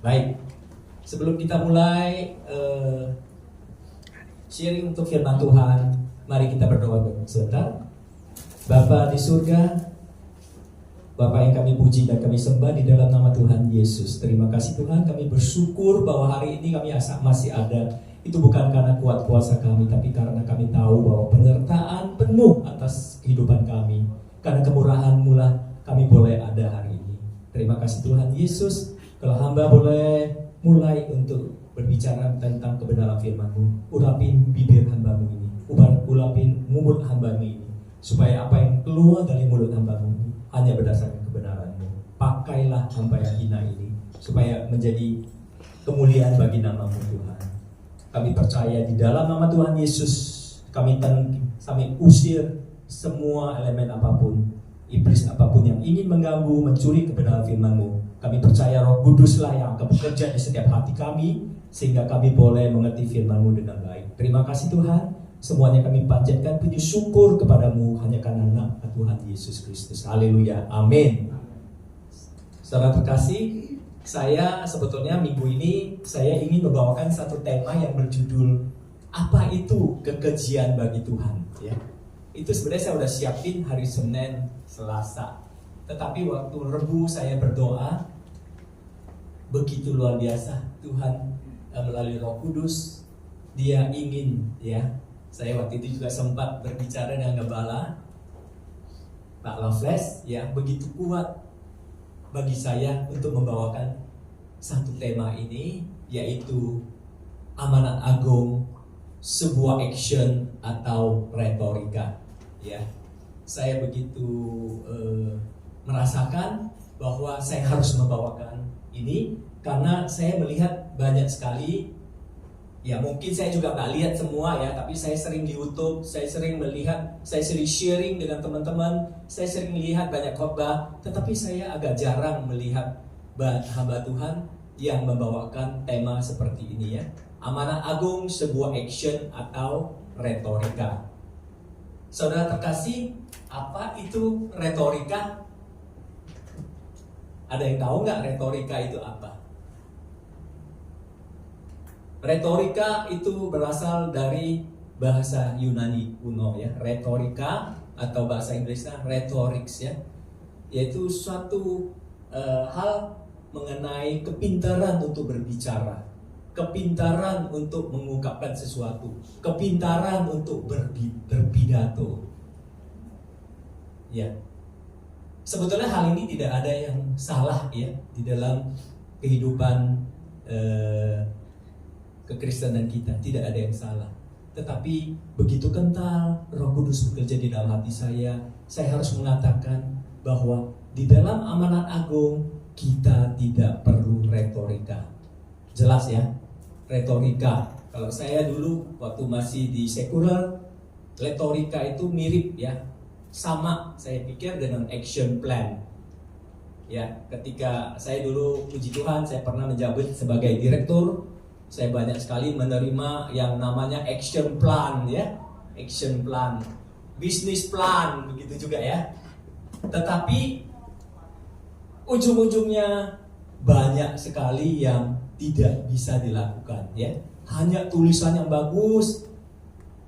Baik, sebelum kita mulai sharing untuk firman Tuhan, mari kita berdoa sebentar. Bapa di surga, Bapa yang kami puji dan kami sembah di dalam nama Tuhan Yesus. Terima kasih Tuhan, kami bersyukur bahwa hari ini kami masih ada. Itu bukan karena kuat kuasa kami, tapi karena kami tahu bahwa penyertaan penuh atas kehidupan kami. Karena kemurahan-Mu lah kami boleh ada hari ini. Terima kasih Tuhan Yesus. Kalau hamba boleh mulai untuk berbicara tentang kebenaran firman-Mu, urapin bibir hamba-Mu ini, urapin mulut hamba-Mu ini, supaya apa yang keluar dari mulut hamba-Mu ini hanya berdasarkan kebenaran-Mu. Pakailah hamba yang hina ini, supaya menjadi kemuliaan bagi nama-Mu Tuhan. Kami percaya di dalam nama Tuhan Yesus, kami usir semua elemen apapun, iblis apapun yang ingin mengganggu, mencuri kebenaran firman-Mu. Kami percaya Roh Kuduslah yang akan bekerja di setiap hati kami, sehingga kami boleh mengerti firman-Mu dengan baik. Terima kasih Tuhan, semuanya kami panjatkan puji syukur kepadamu hanya karena nama Tuhan Yesus Kristus. Haleluya, amin. Saudara terkasih, saya sebetulnya minggu ini saya ingin membawakan satu tema yang berjudul apa itu kekejian bagi Tuhan, ya. Itu sebenarnya saya udah siapin hari Senin, Selasa. Tetapi waktu Rebu saya berdoa, begitu luar biasa Tuhan melalui Roh Kudus, Dia ingin, ya. Saya waktu itu juga sempat berbicara dengan Gembala Pak Loveless, ya, begitu kuat bagi saya untuk membawakan satu tema ini, yaitu amanat agung, sebuah action atau retorika, ya. Saya begitu merasakan bahwa saya harus membawakan ini karena saya melihat banyak sekali, ya mungkin saya juga nggak lihat semua ya, tapi saya sering di YouTube, saya sering melihat, saya sering sharing dengan teman-teman, saya sering melihat banyak khotbah, tetapi saya agak jarang melihat hamba Tuhan yang membawakan tema seperti ini, ya. Amanat agung, sebuah action atau retorika. Saudara terkasih, apa itu retorika? Ada yang tahu nggak retorika itu apa? Retorika itu berasal dari bahasa Yunani kuno, ya. Retorika atau bahasa Inggrisnya rhetorics, ya, yaitu suatu hal mengenai kepintaran untuk berbicara, kepintaran untuk mengungkapkan sesuatu, kepintaran untuk berpidato. Ya, sebetulnya hal ini tidak ada yang salah, ya, di dalam kehidupan kekristenan kita, tidak ada yang salah. Tetapi begitu kental Roh Kudus bekerja di dalam hati saya harus mengatakan bahwa di dalam amanat agung kita tidak perlu retorika. Jelas, ya, retorika. Kalau saya dulu waktu masih di sekuler, retorika itu mirip, ya, sama saya pikir dengan action plan. Ya, ketika saya dulu, puji Tuhan, saya pernah menjabat sebagai direktur. Saya banyak sekali menerima yang namanya action plan, ya, action plan, business plan, begitu juga, ya. Tetapi ujung-ujungnya banyak sekali yang tidak bisa dilakukan, ya. Hanya tulisan yang bagus,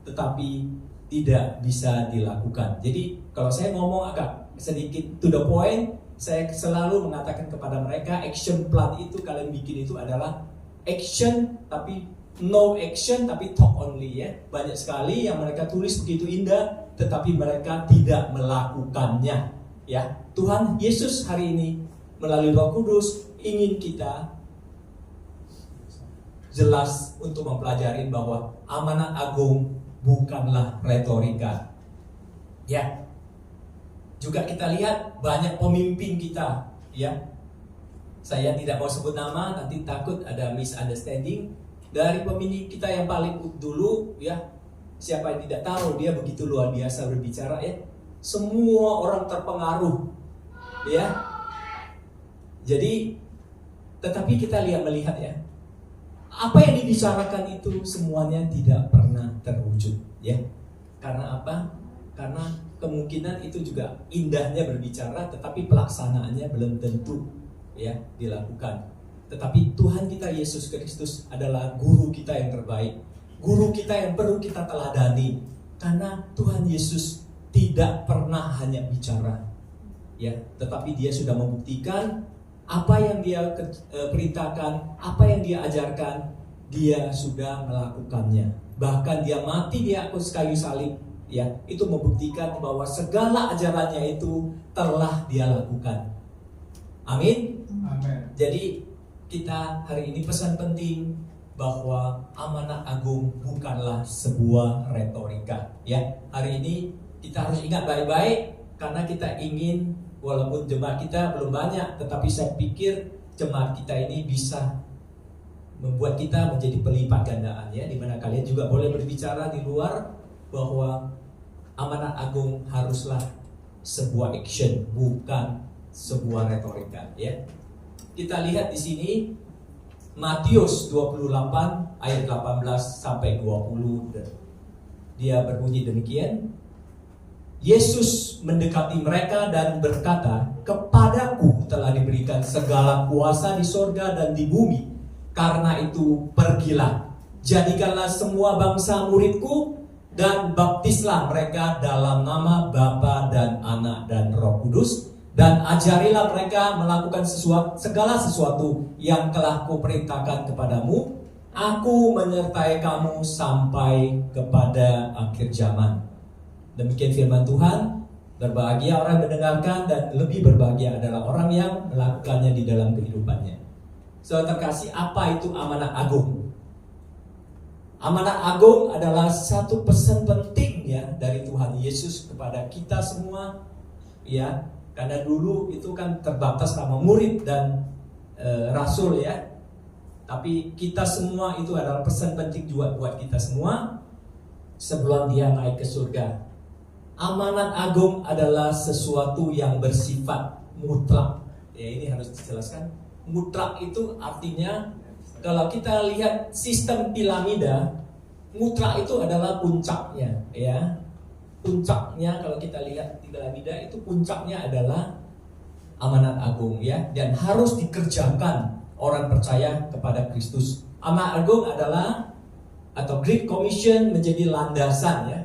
tetapi tidak bisa dilakukan. Jadi kalau saya ngomong agak sedikit to the point, saya selalu mengatakan kepada mereka, action plan itu kalian bikin itu adalah action, tapi no action, tapi talk only, ya. Banyak sekali yang mereka tulis begitu indah, tetapi mereka tidak melakukannya, ya. Tuhan Yesus hari ini melalui Roh Kudus ingin kita jelas untuk mempelajari bahwa amanat agung bukanlah retorika, ya. Juga kita lihat banyak pemimpin kita, ya. Saya tidak mau sebut nama, nanti takut ada misunderstanding. Dari pemimpin kita yang paling dulu, ya, siapa yang tidak tahu dia begitu luar biasa berbicara, ya. Semua orang terpengaruh, ya. Jadi, tetapi kita melihat, ya, apa yang dibicarakan itu semuanya tidak pernah terwujud, ya. Karena apa? Karena kemungkinan itu juga indahnya berbicara, tetapi pelaksanaannya belum tentu, ya, dilakukan. Tetapi Tuhan kita Yesus Kristus adalah guru kita yang terbaik, guru kita yang perlu kita teladani. Karena Tuhan Yesus tidak pernah hanya bicara, ya, tetapi dia sudah membuktikan apa yang dia perintahkan, apa yang dia ajarkan, dia sudah melakukannya. Bahkan dia mati di atas kayu salib, ya, itu membuktikan bahwa segala ajarannya itu telah dia lakukan. Amin. Amin. Jadi kita hari ini pesan penting bahwa amanat agung bukanlah sebuah retorika, ya. Hari ini kita harus ingat baik-baik, karena kita ingin, walaupun jemaat kita belum banyak, tetapi saya pikir jemaat kita ini bisa membuat kita menjadi pelipat gandaan, ya, di mana kalian juga boleh berbicara di luar bahwa amanat agung haruslah sebuah action, bukan sebuah retorika, ya. Kita lihat di sini Matius 28 ayat 18 sampai 20. Dia berbunyi demikian. Yesus mendekati mereka dan berkata, "Kepadaku telah diberikan segala kuasa di sorga dan di bumi. Karena itu pergilah, jadikanlah semua bangsa muridku, dan baptislah mereka dalam nama Bapa dan Anak dan Roh Kudus, dan ajarilah mereka melakukan segala sesuatu yang telah kuperintahkan kepadamu. Aku menyertai kamu sampai kepada akhir zaman." Demikian firman Tuhan. Berbahagia orang yang mendengarkan, dan lebih berbahagia adalah orang yang melakukannya di dalam kehidupannya. Saudara terkasih, apa itu amanat agung? Amanat agung adalah satu pesan penting, ya, dari Tuhan Yesus kepada kita semua, ya. Karena dulu itu kan terbatas sama murid dan rasul, ya. Tapi kita semua itu adalah pesan penting juga buat kita semua sebelum dia naik ke surga. Amanat agung adalah sesuatu yang bersifat mutlak. Ya, ini harus dijelaskan. Mutlak itu artinya, kalau kita lihat sistem piramida, mutlak itu adalah puncaknya, ya. Puncaknya kalau kita lihat di piramida itu puncaknya adalah amanat agung, ya, dan harus dikerjakan orang percaya kepada Kristus. Amanat agung adalah, atau Great Commission, menjadi landasan, ya.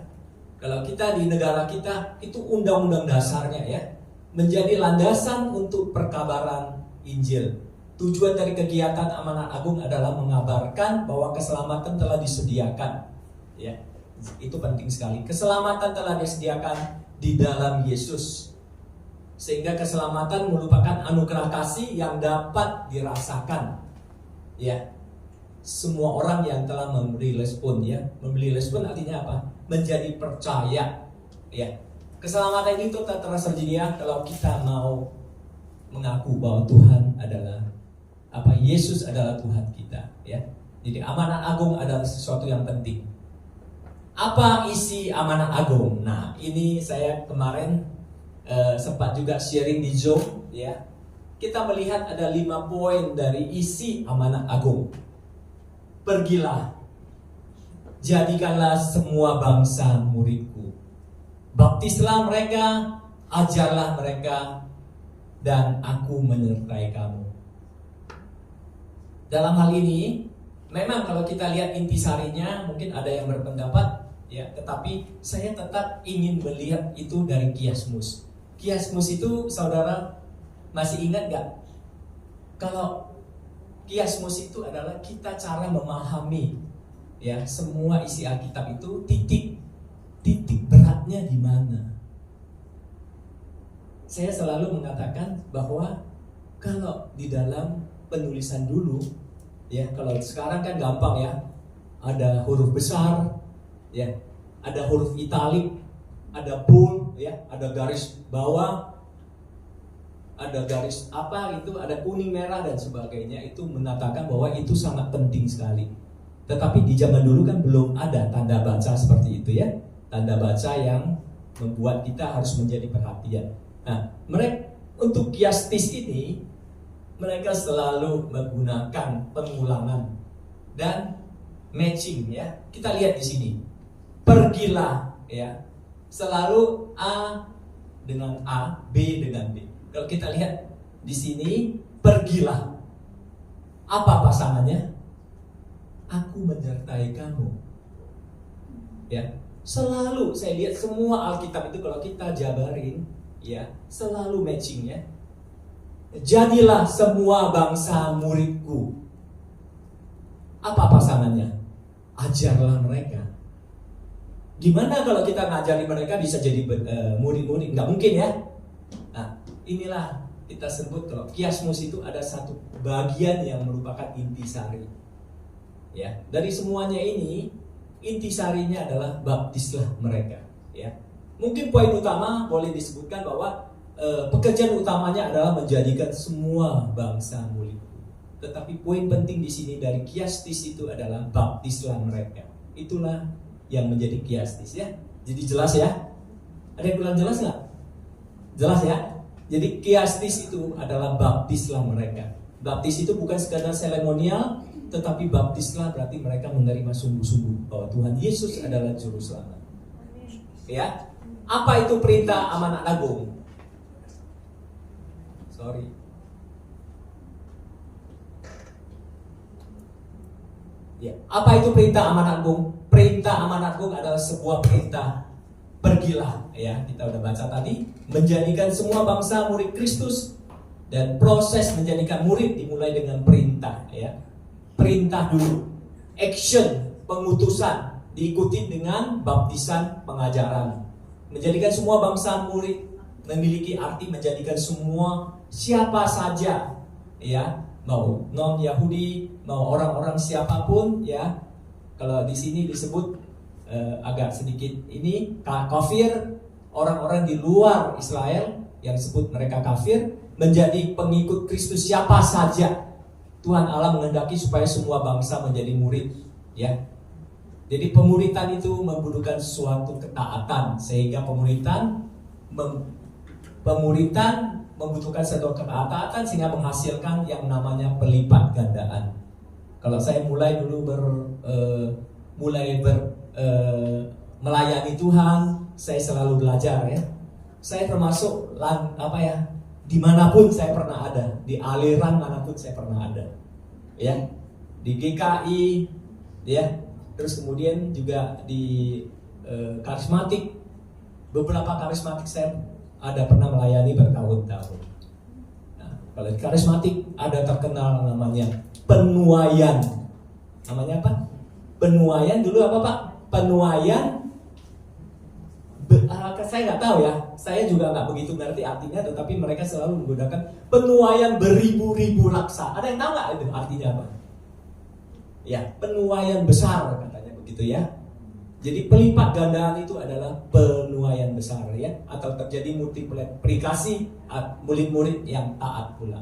Kalau kita di negara kita itu undang-undang dasarnya, ya, menjadi landasan untuk perkabaran Injil. Tujuan dari kegiatan amanat agung adalah mengabarkan bahwa keselamatan telah disediakan, ya. Itu penting sekali. Keselamatan telah disediakan di dalam Yesus, sehingga keselamatan merupakan anugerah kasih yang dapat dirasakan, ya, semua orang yang telah memberi respon, ya. Memberi respon artinya apa? Menjadi percaya, ya. Keselamatan itu tak tersedia kalau kita mau mengaku bahwa Tuhan adalah Yesus adalah Tuhan kita, ya. Jadi amanat agung adalah sesuatu yang penting. Apa isi amanat agung? Nah, ini saya kemarin sempat juga sharing di Zoom, ya. Kita melihat ada 5 poin dari isi amanat agung. Pergilah, jadikanlah semua bangsa muridku, baptislah mereka, ajarlah mereka, dan aku menyertai kamu. Dalam hal ini, memang kalau kita lihat intisarinya, mungkin ada yang berpendapat, ya, tetapi saya tetap ingin melihat itu dari kiasmus. Kiasmus itu, saudara masih ingat gak? Kalau kiasmus itu adalah kita cara memahami, ya, semua isi Alkitab itu titik beratnya di mana. Saya selalu mengatakan bahwa kalau di dalam penulisan dulu, ya, kalau sekarang kan gampang, ya, ada huruf besar, ya, ada huruf italik, ada bold, ya, ada garis bawah, ada garis apa itu, ada kuning merah dan sebagainya. Itu menandakan bahwa itu sangat penting sekali. Tetapi di zaman dulu kan belum ada tanda baca seperti itu, ya, tanda baca yang membuat kita harus menjadi perhatian. Nah, mereka untuk kiastis ini mereka selalu menggunakan pengulangan dan matching, ya. Kita lihat di sini. Pergilah, ya. Selalu A dengan A, B dengan B. Kalau kita lihat di sini, pergilah. Apa pasangannya? Aku menyertai kamu. Ya, selalu saya lihat semua Alkitab itu kalau kita jabarin, ya, selalu matchingnya. Jadilah semua bangsa muridku. Apa pasangannya? Ajarlah mereka. Gimana kalau kita ngajari mereka bisa jadi murid-murid? Nggak mungkin ya. Nah, inilah kita sebut kalau kiasmus itu ada satu bagian yang merupakan intisari. Ya, dari semuanya ini intisarinya adalah baptislah mereka. Ya, mungkin poin utama boleh disebutkan bahwa pekerjaan utamanya adalah menjadikan semua bangsa murid. Tetapi poin penting di sini dari kiastis itu adalah baptislah mereka. Itulah yang menjadi kiastis ya. Jadi jelas ya? Ada yang bilang jelas nggak? Jelas ya? Jadi kiastis itu adalah baptislah mereka. Baptis itu bukan sekadar seremonial, tetapi baptislah berarti mereka menerima sungguh-sungguh bahwa Tuhan Yesus adalah juru selamat. Ya? Apa itu perintah amanat agung? Sorry. Ya, apa itu perintah amanat agung? Perintah amanat agung adalah sebuah perintah. Pergilah, ya, kita udah baca tadi, menjadikan semua bangsa murid Kristus, dan proses menjadikan murid dimulai dengan perintah, ya. Perintah dulu, action, pengutusan, diikuti dengan baptisan, pengajaran. Menjadikan semua bangsa murid memiliki arti menjadikan semua siapa saja, ya, mau non Yahudi, mau orang-orang siapapun, ya. Kalau di sini disebut agak sedikit ini kafir, orang-orang di luar Israel yang disebut mereka kafir menjadi pengikut Kristus siapa saja. Tuhan Allah menghendaki supaya semua bangsa menjadi murid, ya. Jadi pemuritan itu membutuhkan suatu ketaatan, sehingga pemuritan membutuhkan satu ketaatan sehingga menghasilkan yang namanya pelipat gandaan. Kalau saya mulai dulu melayani Tuhan, saya selalu belajar ya. Saya termasuk dimanapun saya pernah ada, di aliran manapun saya pernah ada, ya, di GKI, ya, terus kemudian juga di karismatik. Beberapa karismatik saya ada pernah melayani bertahun-tahun. Nah, kalau di karismatik ada terkenal namanya penuaian. Namanya apa? Penuaian dulu apa Pak? Penuaian. Saya nggak tahu ya. Saya juga nggak begitu ngerti artinya, tetapi mereka selalu menggunakan penuaian beribu-ribu laksa. Ada yang tahu nggak itu artinya apa? Ya, penuaian besar katanya begitu ya. Jadi pelipat gandaan itu adalah penuaian besar ya, atau terjadi multiplikasi murid-murid yang taat pula.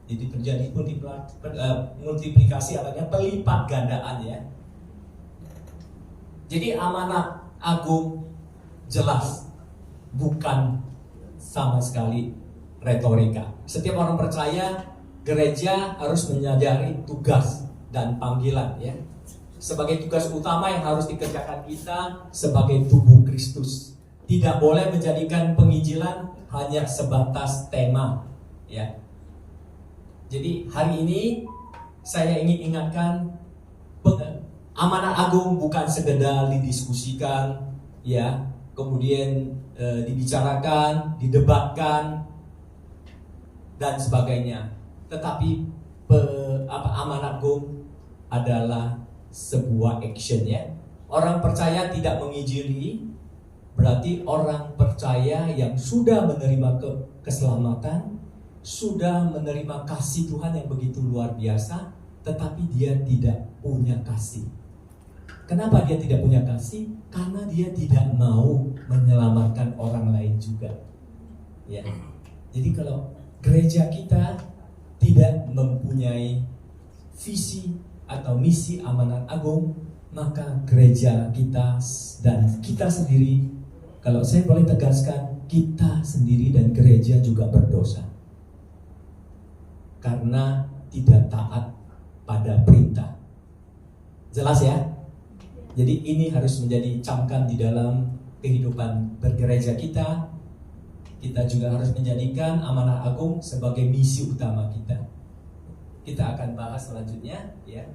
Jadi terjadi multiplikasi artinya pelipat gandaan ya. Jadi amanat agung jelas, bukan sama sekali retorika. Setiap orang percaya gereja harus menyadari tugas dan panggilan ya. Sebagai tugas utama yang harus dikerjakan kita sebagai tubuh Kristus. Tidak boleh menjadikan penginjilan hanya sebatas tema, ya. Jadi hari ini saya ingin ingatkan, amanat agung bukan sekedar didiskusikan, ya, kemudian dibicarakan, didebatkan dan sebagainya. Tetapi amanat agung adalah sebuah action ya. Orang percaya tidak menginjili berarti orang percaya yang sudah menerima keselamatan, sudah menerima kasih Tuhan yang begitu luar biasa, tetapi dia tidak punya kasih. Kenapa dia tidak punya kasih? Karena dia tidak mau menyelamatkan orang lain juga. Ya. Jadi kalau gereja kita tidak mempunyai visi atau misi amanat agung, maka gereja kita dan kita sendiri, kalau saya boleh tegaskan, kita sendiri dan gereja juga berdosa karena tidak taat pada perintah. Jelas ya? Jadi ini harus menjadi camkan di dalam kehidupan bergereja kita. Kita juga harus menjadikan amanat agung sebagai misi utama kita. kita akan bahas selanjutnya, ya.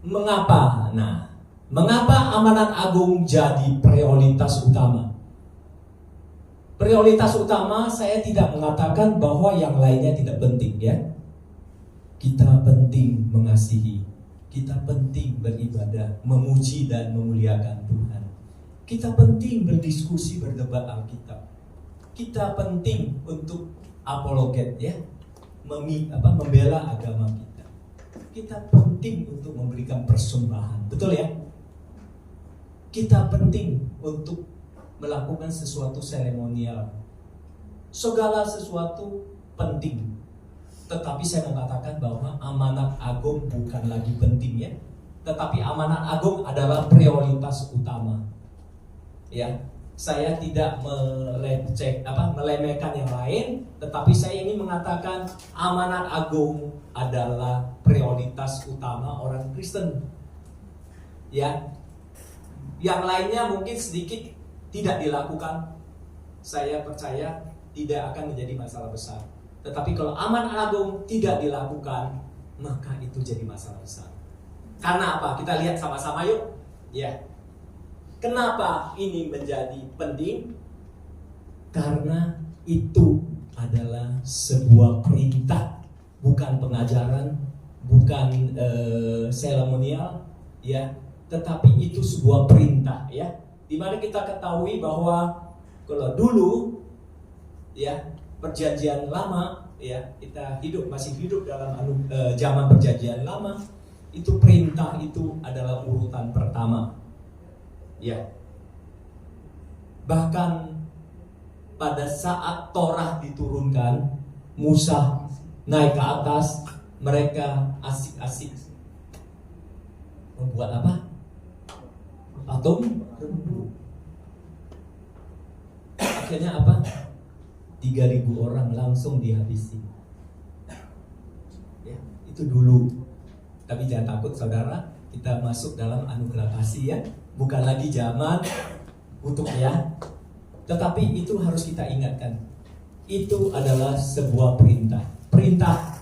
Mengapa? Nah, mengapa amanat agung jadi prioritas utama? Prioritas utama, saya tidak mengatakan bahwa yang lainnya tidak penting, ya. Kita penting mengasihi, kita penting beribadah, memuji dan memuliakan Tuhan. Kita penting berdiskusi, berdebat Alkitab. Kita penting untuk apologet, ya, membela agama kita. Kita penting untuk memberikan persembahan, betul ya? Kita penting untuk melakukan sesuatu seremonial. Segala sesuatu penting. Tetapi saya mengatakan bahwa amanat agung bukan lagi penting, ya. Tetapi amanat agung adalah prioritas utama. Ya, saya tidak melemehkan yang lain, tetapi saya ingin mengatakan amanat agung adalah prioritas utama orang Kristen. Ya. Yang lainnya mungkin sedikit tidak dilakukan, saya percaya tidak akan menjadi masalah besar. Tetapi kalau amanat agung tidak dilakukan, maka itu jadi masalah besar. Karena apa? Kita lihat sama-sama yuk. Ya. Kenapa ini menjadi penting? Karena itu adalah sebuah perintah, bukan pengajaran, bukan seremonial, ya, tetapi itu sebuah perintah, ya. Di mana kita ketahui bahwa kalau dulu, ya, perjanjian lama, ya, kita masih hidup dalam zaman perjanjian lama, itu perintah itu adalah urutan pertama. Ya. Bahkan pada saat Torah diturunkan, Musa naik ke atas, mereka asik-asik membuat apa? Patung. Akhirnya apa? 3.000 orang langsung dihabisi. Ya, itu dulu. Tapi jangan takut saudara, kita masuk dalam anugerah kasih, ya. Bukan lagi zaman kutuk, ya. Tetapi itu harus kita ingatkan. Itu adalah sebuah perintah. Perintah.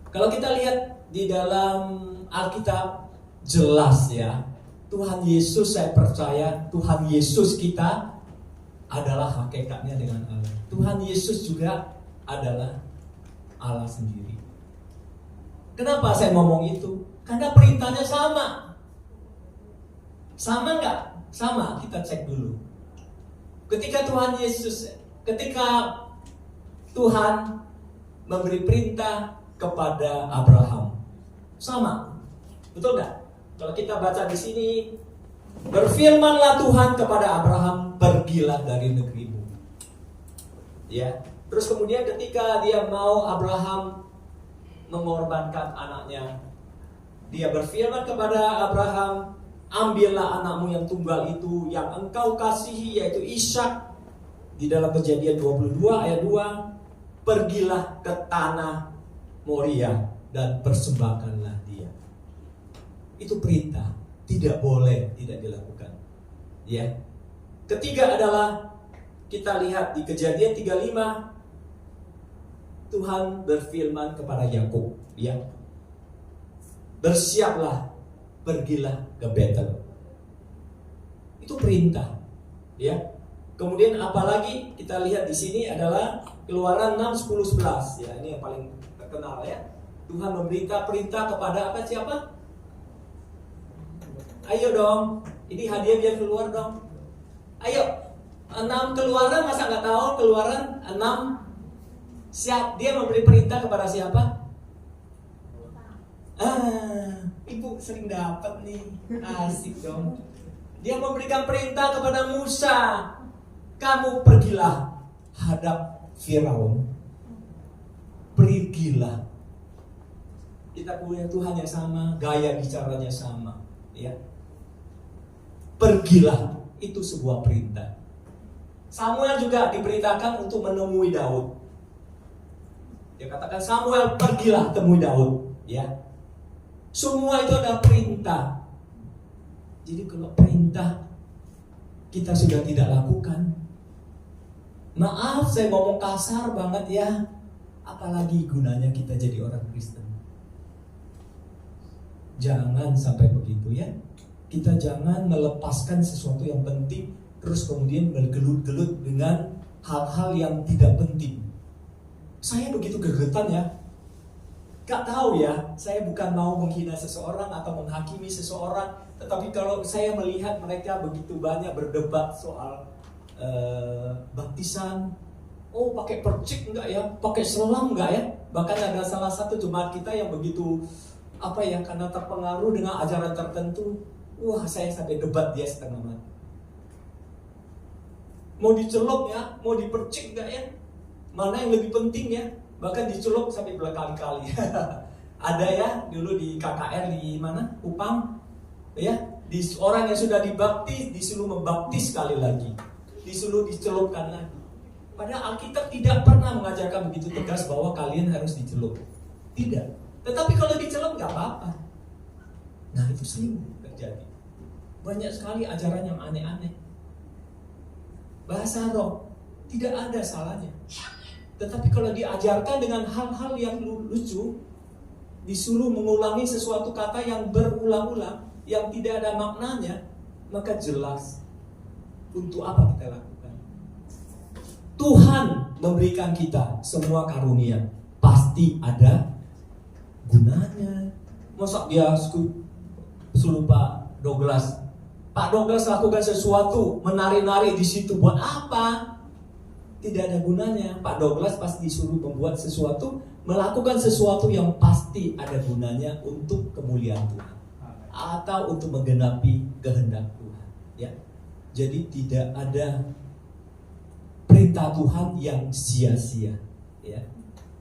Kalau kita lihat di dalam Alkitab jelas, ya. Tuhan Yesus, saya percaya Tuhan Yesus kita adalah hakikatnya dengan Allah. Tuhan Yesus juga adalah Allah sendiri. Kenapa saya ngomong itu? Karena perintahnya sama. Sama nggak? Sama, kita cek dulu. Ketika Tuhan memberi perintah kepada Abraham, sama, betul nggak? Kalau kita baca di sini, berfirmanlah Tuhan kepada Abraham, pergilah dari negerimu. Ya, terus kemudian ketika dia mau Abraham mengorbankan anaknya, dia berfirman kepada Abraham, ambillah anakmu yang tunggal itu yang engkau kasihi, yaitu Ishak. Di dalam Kejadian 22 ayat 2, pergilah ke tanah Moria dan persembahkanlah dia. Itu perintah, tidak boleh tidak dilakukan. Ya. Ketiga adalah kita lihat di Kejadian 35, Tuhan berfirman kepada Yakub, ya, bersiaplah, pergilah ke Betel. Itu perintah, ya. Kemudian apalagi kita lihat di sini adalah Keluaran 6, 10, 11, ya, ini yang paling terkenal, ya. Tuhan memerintah perintah kepada siapa? Ayo dong, ini hadiah biar keluar dong. Ayo, 6 Keluaran, masa nggak tahu Keluaran 6? Dia memberi perintah kepada siapa? Ibu sering dapat nih, asik dong. Dia memberikan perintah kepada Musa, kamu pergilah hadap Firaun. Pergilah. Kita punya Tuhan yang sama, gaya bicaranya sama, ya. Pergilah, itu sebuah perintah. Samuel juga diperintahkan untuk menemui Daud. Dia katakan, Samuel, pergilah temui Daud, ya. Semua itu adalah perintah. Jadi kalau perintah kita sudah tidak lakukan, maaf saya ngomong kasar banget, ya, apalagi gunanya kita jadi orang Kristen? Jangan sampai begitu ya. Kita jangan melepaskan sesuatu yang penting terus kemudian bergelut-gelut dengan hal-hal yang tidak penting. Saya begitu geregetan ya. Gak tahu ya, saya bukan mau menghina seseorang atau menghakimi seseorang, tetapi kalau saya melihat mereka begitu banyak berdebat soal baptisan, oh pakai percik enggak ya, pakai selam enggak ya, bahkan ada salah satu jemaat kita yang begitu karena terpengaruh dengan ajaran tertentu, wah saya sampai debat dia setengah mati. Mau dicelup ya, mau dipercik enggak ya, mana yang lebih penting ya. Bahkan dicelup sampai berkali-kali. Ada ya dulu di KKR di mana? Kupang. Ya, orang yang sudah dibaptis disuruh membaptis sekali lagi. Disuruh dicelupkan lagi. Padahal Alkitab tidak pernah mengajarkan begitu tegas bahwa kalian harus dicelup. Tidak. Tetapi kalau dicelup nggak apa-apa. Nah itu sering terjadi. Banyak sekali ajaran yang aneh-aneh. Bahasa roh tidak ada salahnya. Tetapi kalau diajarkan dengan hal-hal yang lucu, disuruh mengulangi sesuatu kata yang berulang-ulang, yang tidak ada maknanya, maka jelas untuk apa kita lakukan. Tuhan memberikan kita semua karunia, pasti ada gunanya. Masa dia suruh Pak Douglas lakukan sesuatu, menari-nari di situ buat apa? Tidak ada gunanya. Pak Douglas pasti disuruh membuat sesuatu, melakukan sesuatu yang pasti ada gunanya untuk kemuliaan Tuhan atau untuk menggenapi kehendak Tuhan. Ya, jadi tidak ada perintah Tuhan yang sia-sia. Ya,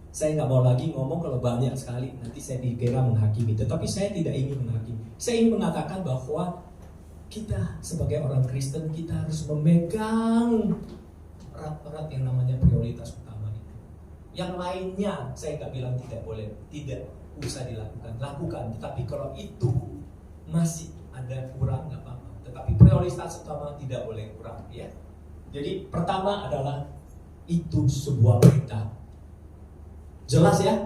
saya nggak mau lagi ngomong kalau banyak sekali nanti saya dikira menghakimi. Tetapi saya tidak ingin menghakimi. Saya ingin mengatakan bahwa kita sebagai orang Kristen kita harus memegang erat-erat yang namanya prioritas utama itu. Yang lainnya saya nggak bilang tidak boleh, tidak usah dilakukan, lakukan. Tetapi kalau itu masih ada kurang nggak apa-apa. Tetapi prioritas utama tidak boleh kurang, ya. Jadi pertama adalah itu sebuah perintah. Jelas ya?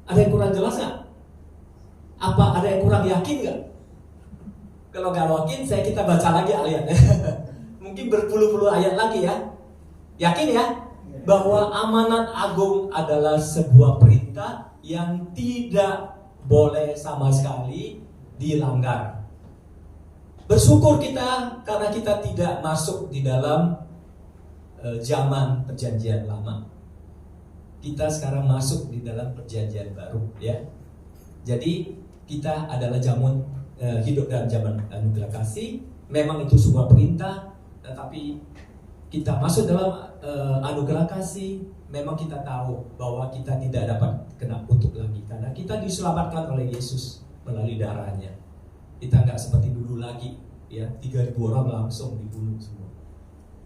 Ada yang kurang jelas nggak? Apa ada yang kurang yakin nggak? Kalau nggak yakin, kita baca lagi ayatnya. Mungkin berpuluh-puluh ayat lagi ya. Yakin ya bahwa amanat agung adalah sebuah perintah yang tidak boleh sama sekali dilanggar. Bersyukur kita karena kita tidak masuk di dalam zaman perjanjian lama. Kita sekarang masuk di dalam perjanjian baru, ya. Jadi kita adalah hidup dalam zaman anugerah kasih. Memang itu sebuah perintah, tetapi kita masuk dalam anugerah kasih, memang kita tahu bahwa kita tidak dapat kena kutuk lagi karena kita diselamatkan oleh Yesus melalui darahnya. Kita nggak seperti dulu lagi, ya 3.000 orang langsung dibunuh semua.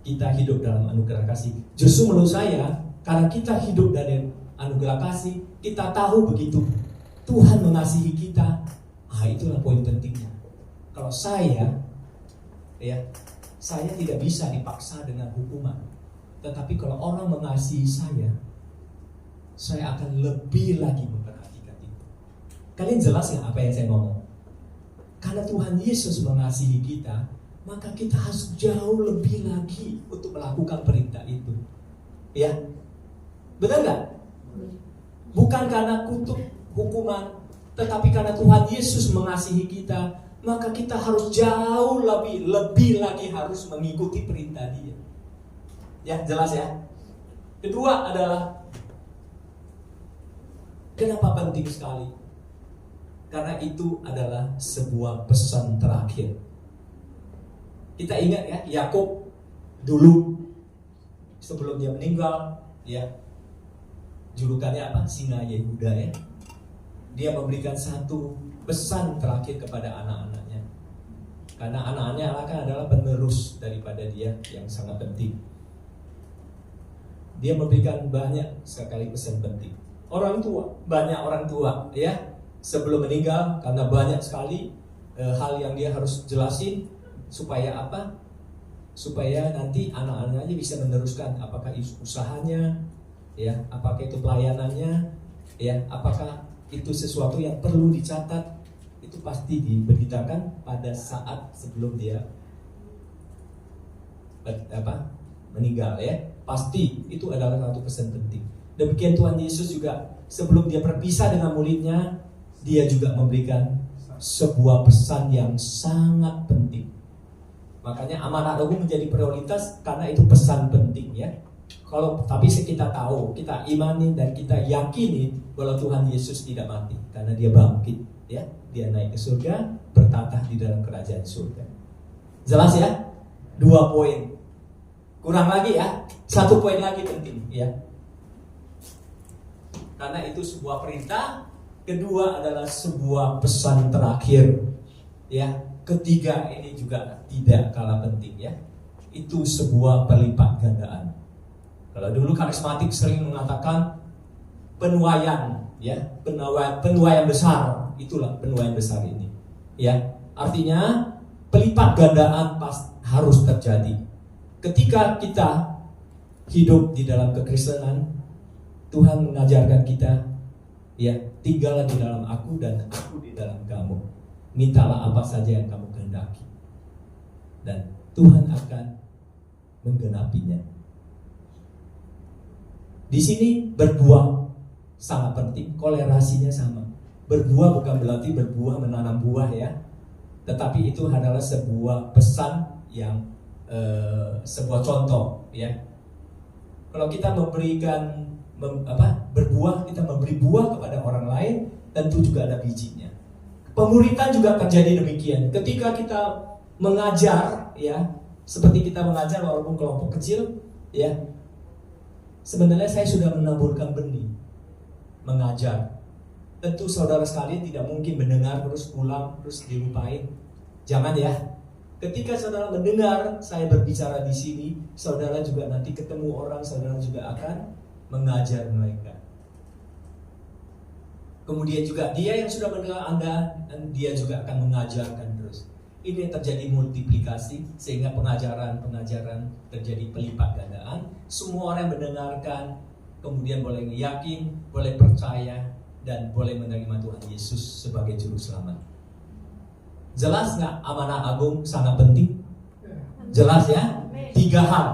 Kita hidup dalam anugerah kasih. Justru menurut saya, karena kita hidup dari anugerah kasih, kita tahu begitu Tuhan mengasihi kita. Itulah poin pentingnya. Kalau saya tidak bisa dipaksa dengan hukuman. Tetapi kalau orang mengasihi saya akan lebih lagi memperhatikan itu. Kalian jelas ya apa yang saya ngomong? Karena Tuhan Yesus mengasihi kita, maka kita harus jauh lebih lagi untuk melakukan perintah itu. Ya, benar nggak? Bukan karena kutuk hukuman, tetapi karena Tuhan Yesus mengasihi kita, maka kita harus jauh lebih lagi harus mengikuti perintah Dia. Ya, jelas ya. Kedua adalah kenapa penting sekali? Karena itu adalah sebuah pesan terakhir. Kita ingat ya, Yakub dulu sebelum dia meninggal, ya julukannya apa? Singa Yehuda, ya. Dia memberikan satu pesan terakhir kepada anak-anaknya. Karena anak-anaknya adalah penerus daripada dia yang sangat penting. Dia memberikan banyak sekali pesan penting. Banyak orang tua, ya, sebelum meninggal karena banyak sekali hal yang dia harus jelasin supaya apa? Supaya nanti anak-anaknya bisa meneruskan apakah usahanya, ya, apakah itu pelayanannya, ya, apakah itu sesuatu yang perlu dicatat, itu pasti diberitakan pada saat sebelum dia meninggal, ya. Pasti itu adalah satu pesan penting. Demikian Tuhan Yesus juga sebelum dia berpisah dengan muridnya, dia juga memberikan sebuah pesan yang sangat penting. Makanya amanat agung menjadi prioritas karena itu pesan penting, ya. Tapi kita tahu, kita imani dan kita yakini bahwa Tuhan Yesus tidak mati karena dia bangkit, ya. Dia naik ke surga, bertatah di dalam kerajaan surga. Jelas, ya? 2 poin. Kurang lagi, ya. 1 poin lagi penting, ya. Karena itu sebuah perintah. Kedua adalah sebuah pesan terakhir, ya. Ketiga ini juga tidak kalah penting, ya. Itu sebuah pelipat gandaan. Kalau dulu karismatik sering mengatakan penuaian, ya, penuaian besar, itulah penuaian besar ini, ya. Artinya pelipat gandaan harus terjadi. Ketika kita hidup di dalam kekristenan, Tuhan mengajarkan kita, ya, tinggallah di dalam aku dan aku di dalam kamu. Mintalah apa saja yang kamu kehendaki, dan Tuhan akan menggenapinya. Di sini berbuah sangat penting, kolerasinya sama. Berbuah bukan berarti berbuah menanam buah, ya, tetapi itu adalah sebuah pesan yang sebuah contoh, ya. Kalau kita berbuah, kita memberi buah kepada orang lain, tentu juga ada bijinya. Pemuritan juga terjadi demikian. Ketika kita mengajar, ya, seperti kita mengajar walaupun kelompok kecil, ya, sebenarnya saya sudah menaburkan benih, mengajar. Tentu saudara sekalian tidak mungkin mendengar terus pulang terus dilupain. Jangan, ya. Ketika saudara mendengar saya berbicara di sini, saudara juga nanti ketemu orang, saudara juga akan mengajar mereka. Kemudian juga dia yang sudah mendengar Anda, dia juga akan mengajarkan terus. Ini yang terjadi multiplikasi, sehingga pengajaran terjadi pelipat gandaan. Semua orang yang mendengarkan, kemudian boleh yakin, boleh percaya, dan boleh menerima Tuhan Yesus sebagai juru selamat. Jelas nggak amanat agung sangat penting? Jelas, ya? 3 hal,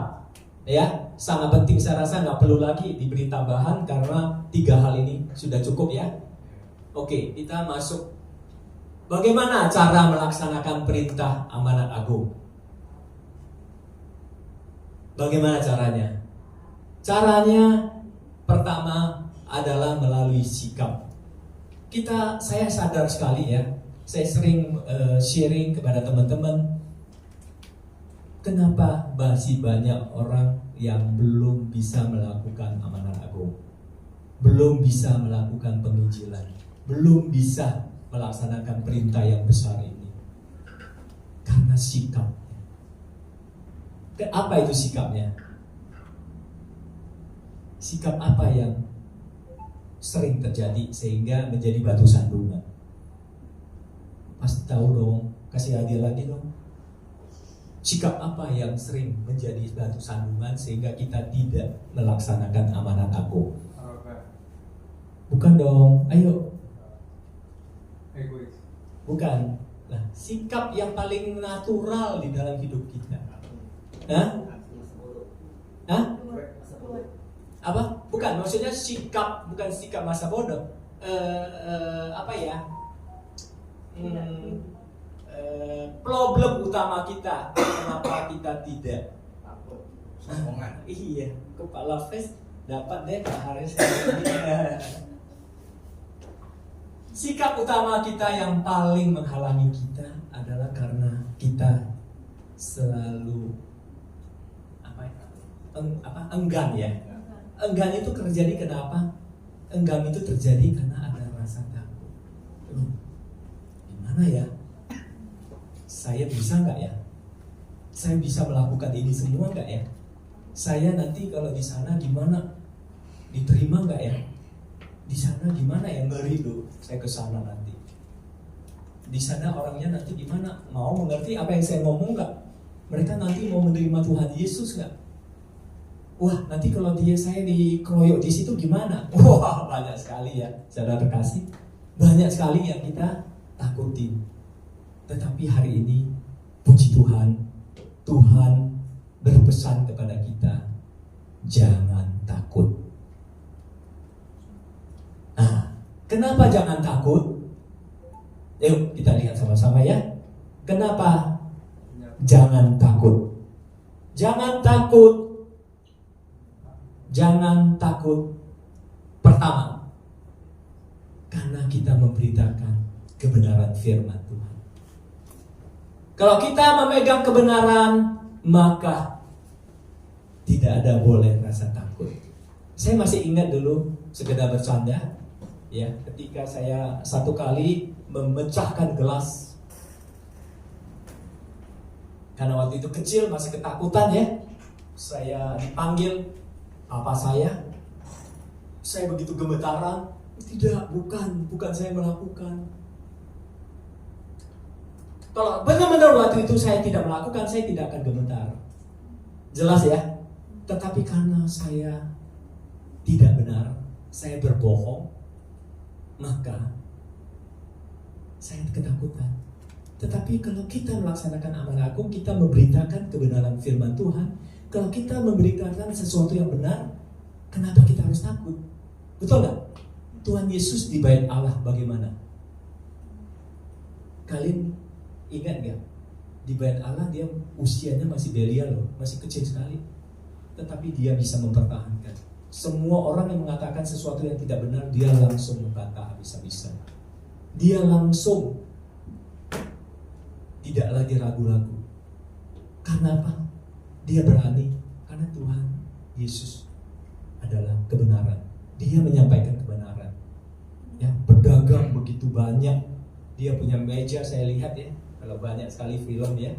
ya, sangat penting. Saya rasa nggak perlu lagi diberi tambahan karena 3 hal ini sudah cukup, ya. Oke, kita masuk. Bagaimana cara melaksanakan perintah amanat agung? Bagaimana caranya? Caranya pertama adalah melalui sikap. Saya sadar sekali, ya. Saya sering sharing kepada teman-teman, kenapa masih banyak orang yang belum bisa melakukan amanat agung, belum bisa melakukan penginjilan, belum bisa melaksanakan perintah yang besar ini? Karena sikap. Apa itu sikapnya? Sikap apa yang sering terjadi sehingga menjadi batu sandungan? Pasti tahu dong, kasih hadiah lagi dong. Sikap apa yang sering menjadi batu sandungan sehingga kita tidak melaksanakan amanat agung? Bukan dong, ayo. Egois. Bukan. Nah, sikap yang paling natural di dalam hidup kita. Hah? Apa? Bukan, maksudnya sikap, bukan sikap masa bodoh. Problem utama kita, kenapa kita tidak? Sombongan. Iya, kepala face dapat deh Pak Haris. Sikap utama kita yang paling menghalangi kita adalah karena kita selalu enggan, ya. Enggan itu terjadi kenapa? Enggan itu terjadi karena ada rasa takut. Gimana ya? Saya bisa nggak ya? Saya bisa melakukan ini semua nggak ya? Saya nanti kalau di sana gimana? Diterima nggak ya? Di sana gimana ya? Ngeri tuh, saya ke sana nanti. Di sana orangnya nanti gimana? Mau mengerti apa yang saya ngomong nggak? Mereka nanti mau menerima Tuhan Yesus nggak? Wah, nanti kalau saya dikeroyok di situ gimana? Wah, banyak sekali ya, saudara terkasih. Banyak sekali yang kita takutin. Tetapi hari ini, puji Tuhan, Tuhan berpesan kepada kita, jangan takut. Nah, kenapa jangan takut? Yuk kita lihat sama-sama ya. Kenapa jangan takut? Jangan takut. Jangan takut. Pertama, karena kita memberitakan kebenaran firman Tuhan. Kalau kita memegang kebenaran, maka tidak ada boleh rasa takut. Saya masih ingat dulu, sekedar bercanda, ya, ketika saya satu kali memecahkan gelas. Karena waktu itu kecil, masih ketakutan ya. Saya dipanggil apa saya begitu gemetaran. Tidak, bukan saya melakukan. Kalau benar-benar waktu itu saya tidak melakukan, saya tidak akan gemetar. Jelas ya? Tetapi karena saya tidak benar, saya berbohong, maka saya ketakutan. Tetapi kalau kita melaksanakan amanah agung, kita memberitakan kebenaran firman Tuhan. Kalau kita memberitakan sesuatu yang benar, kenapa kita harus takut? Betul gak? Tuhan Yesus di bait Allah bagaimana? Kalian ingat gak? Di bait Allah dia usianya masih belia loh, masih kecil sekali. Tetapi dia bisa mempertahankan. Semua orang yang mengatakan sesuatu yang tidak benar, dia langsung membantah habis-habisan. Dia langsung tidak lagi ragu-ragu. Karena apa? Dia berani karena Tuhan Yesus adalah kebenaran. Dia menyampaikan kebenaran. Ya, berdagang begitu banyak. Dia punya meja, saya lihat ya. Kalau banyak sekali film ya.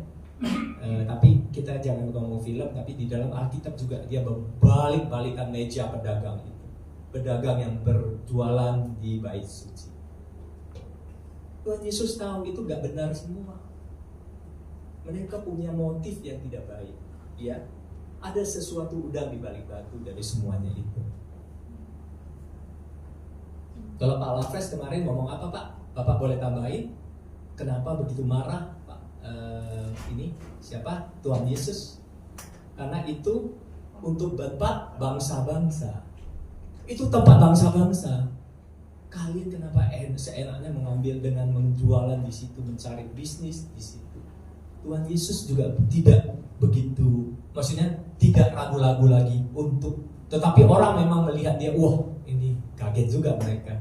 Tapi kita jangan ngomong film, tapi di dalam Alkitab juga dia balik-balikan meja pedagang itu. Pedagang yang berjualan di bait suci. Tuhan Yesus tahu itu gak benar semua. Mereka punya motif yang tidak baik. Ya, ada sesuatu udang di balik batu dari semuanya itu. Kalau Pak Lafres kemarin ngomong apa Pak? Bapak boleh tambahin? Kenapa begitu marah Pak? Ini siapa? Tuhan Yesus. Karena itu untuk tempat bangsa-bangsa. Itu tempat bangsa-bangsa. Kalian kenapa seenaknya mengambil dengan menjualan di situ, mencari bisnis di situ? Tuhan Yesus juga tidak begitu, maksudnya tidak ragu-ragu lagi untuk, tetapi orang memang melihat dia, wah ini kaget juga mereka.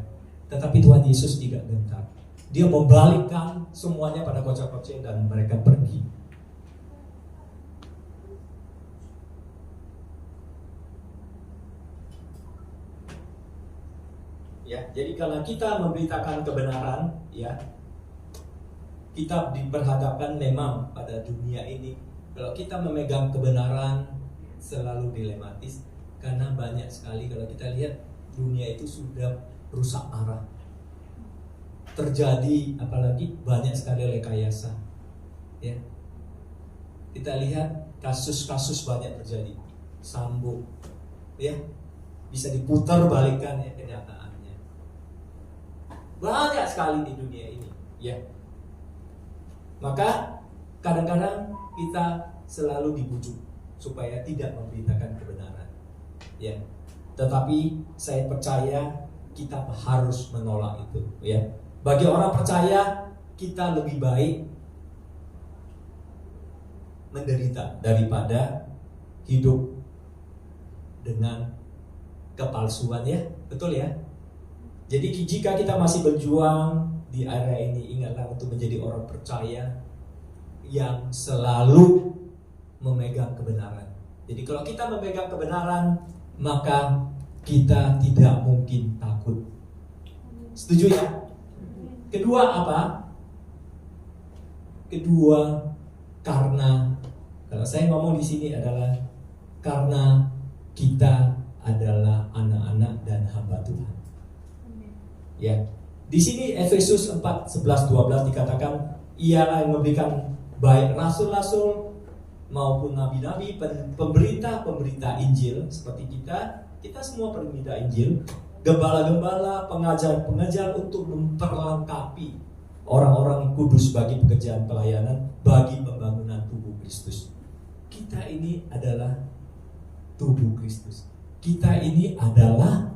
Tetapi Tuhan Yesus tidak gentar. Dia membalikkan semuanya pada kocak-kocak dan mereka pergi. Ya, jadi kalau kita memberitakan kebenaran, ya, kita diperhadapkan memang pada dunia ini. Kalau kita memegang kebenaran selalu dilematis, karena banyak sekali kalau kita lihat dunia itu sudah rusak parah. Terjadi apalagi banyak sekali rekayasa. Ya. Kita lihat kasus-kasus banyak terjadi. Sambo, ya, bisa diputar balikan ya kenyataannya. Banyak sekali di dunia ini, ya. Maka kadang-kadang kita selalu dibujuk supaya tidak memberitakan kebenaran. Ya. Tetapi saya percaya kita harus menolak itu, ya. Bagi orang percaya, kita lebih baik menderita daripada hidup dengan kepalsuan, ya. Betul ya? Jadi jika kita masih berjuang di area ini, ingatlah untuk menjadi orang percaya yang selalu memegang kebenaran. Jadi kalau kita memegang kebenaran, maka kita tidak mungkin takut. Setuju ya? Kedua apa? Kedua, karena kalau saya ngomong di sini adalah karena kita adalah anak-anak dan hamba Tuhan. Ya. Di sini Efesus 4:11-12 dikatakan, Ia yang memberikan baik rasul-rasul, maupun nabi-nabi, pemberita Injil seperti kita semua pemberita Injil, gembala-gembala, pengajar-pengajar untuk memperlengkapi orang-orang kudus bagi pekerjaan pelayanan, bagi pembangunan tubuh Kristus. Kita ini adalah tubuh Kristus. Kita ini adalah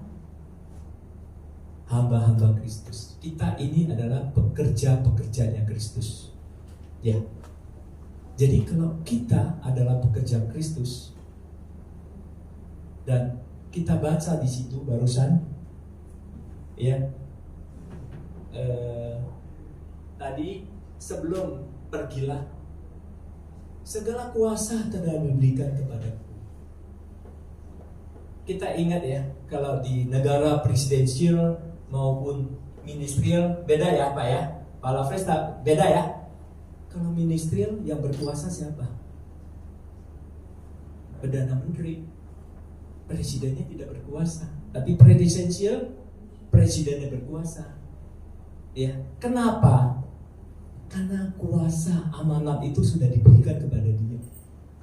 hamba-hamba Kristus. Kita ini adalah pekerja-pekerjanya Kristus. Ya. Jadi kalau kita adalah pekerja Kristus dan kita baca di situ barusan, ya, tadi sebelum pergilah, segala kuasa telah diberikan kepadaku. Kita ingat ya, kalau di negara presidensial maupun ministerial beda ya Pak ya, Pak Lafres beda ya. Kalau ministerial yang berkuasa siapa? Perdana Menteri. Presidennya tidak berkuasa, tapi presidensial presidennya berkuasa. Ya, kenapa? Karena kuasa amanat itu sudah diberikan kepada dia.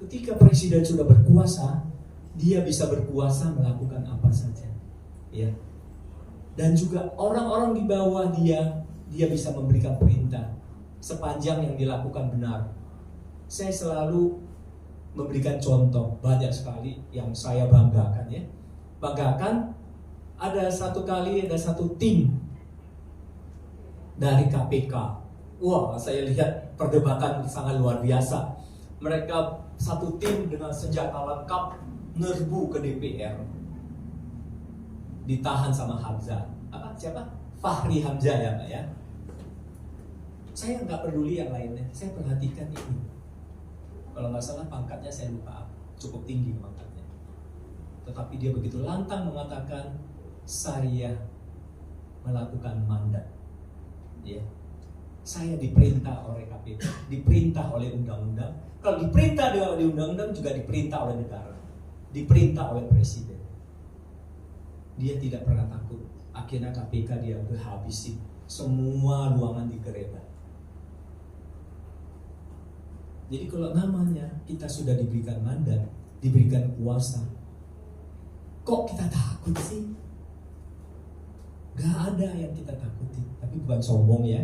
Ketika presiden sudah berkuasa, dia bisa berkuasa melakukan apa saja. Ya. Dan juga orang-orang di bawah dia bisa memberikan perintah sepanjang yang dilakukan benar. Saya selalu memberikan contoh banyak sekali yang saya banggakan ya. Banggakan ada satu tim dari KPK. Wah, saya lihat perdebatan sangat luar biasa. Mereka satu tim dengan senjata lengkap nerbu ke DPR. Ditahan sama Hamzah. Siapa? Fahri Hamzah ya Pak ya. Saya nggak peduli yang lainnya, saya perhatikan ini. Kalau nggak salah pangkatnya saya lupa, cukup tinggi pangkatnya. Tetapi dia begitu lantang mengatakan, saya melakukan mandat. Ya. Saya diperintah oleh KPK, diperintah oleh undang-undang. Kalau diperintah oleh undang-undang juga diperintah oleh negara, diperintah oleh presiden. Dia tidak pernah takut. Akhirnya KPK dia habisi semua ruangan digeledah. Jadi kalau namanya kita sudah diberikan mandat, diberikan kuasa, kok kita takut sih? Gak ada yang kita takuti. Tapi bukan sombong ya.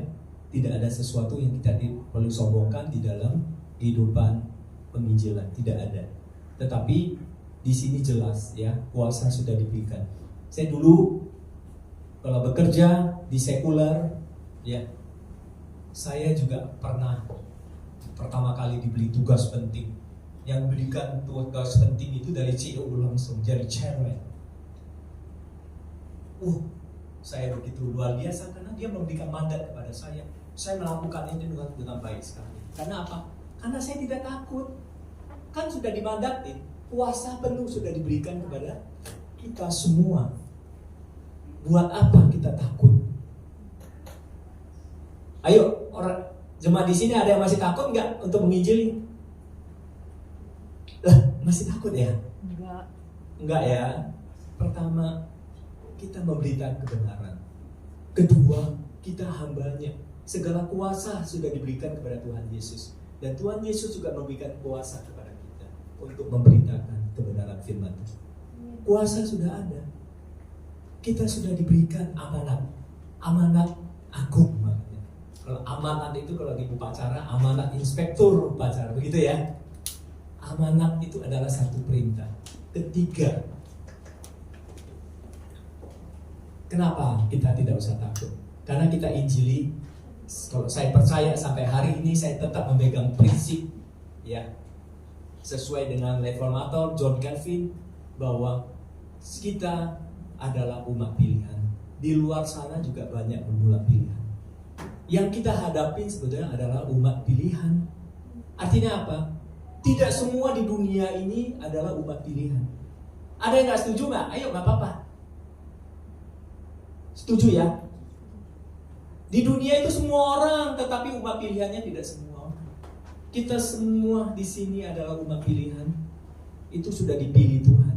Tidak ada sesuatu yang kita perlu sombongkan di dalam kehidupan penginjilan. Tidak ada. Tetapi di sini jelas ya, kuasa sudah diberikan. Saya dulu kalau bekerja di sekuler, ya, saya juga pernah pertama kali diberi tugas penting. Yang berikan tugas penting itu dari CEO langsung, jadi chairman. Saya begitu luar biasa karena dia memberikan mandat kepada saya. Saya melakukan ini dengan baik sekali. Karena apa? Karena saya tidak takut. Kan sudah dimandatin, kuasa penuh sudah diberikan kepada kita semua. Buat apa kita takut? Ayo, orang jemaat di sini ada yang masih takut nggak untuk menginjili? Lah, masih takut ya? Enggak ya. Pertama, kita memberitakan kebenaran. Kedua, kita hambanya. Segala kuasa sudah diberikan kepada Tuhan Yesus. Dan Tuhan Yesus juga memberikan kuasa kepada kita untuk memberitakan kebenaran firman. Kuasa sudah ada. Kita sudah diberikan amanat. Amanat agung makanya. Kalau amanat itu kalau di upacara, amanat inspektur upacara, begitu ya. Amanat itu adalah satu perintah. Ketiga, kenapa kita tidak usah takut? Karena kita injili. Kalau saya percaya sampai hari ini saya tetap memegang prinsip ya, sesuai dengan reformator John Calvin, bahwa kita adalah umat pilihan. Di luar sana juga banyak umat pilihan. Yang kita hadapi sebetulnya adalah umat pilihan. Artinya apa? Tidak semua di dunia ini adalah umat pilihan. Ada yang gak setuju gak? Ayo gak apa-apa. Setuju ya? Di dunia itu semua orang, tetapi umat pilihannya tidak semua orang. Kita semua di sini adalah umat pilihan. Itu sudah dipilih Tuhan.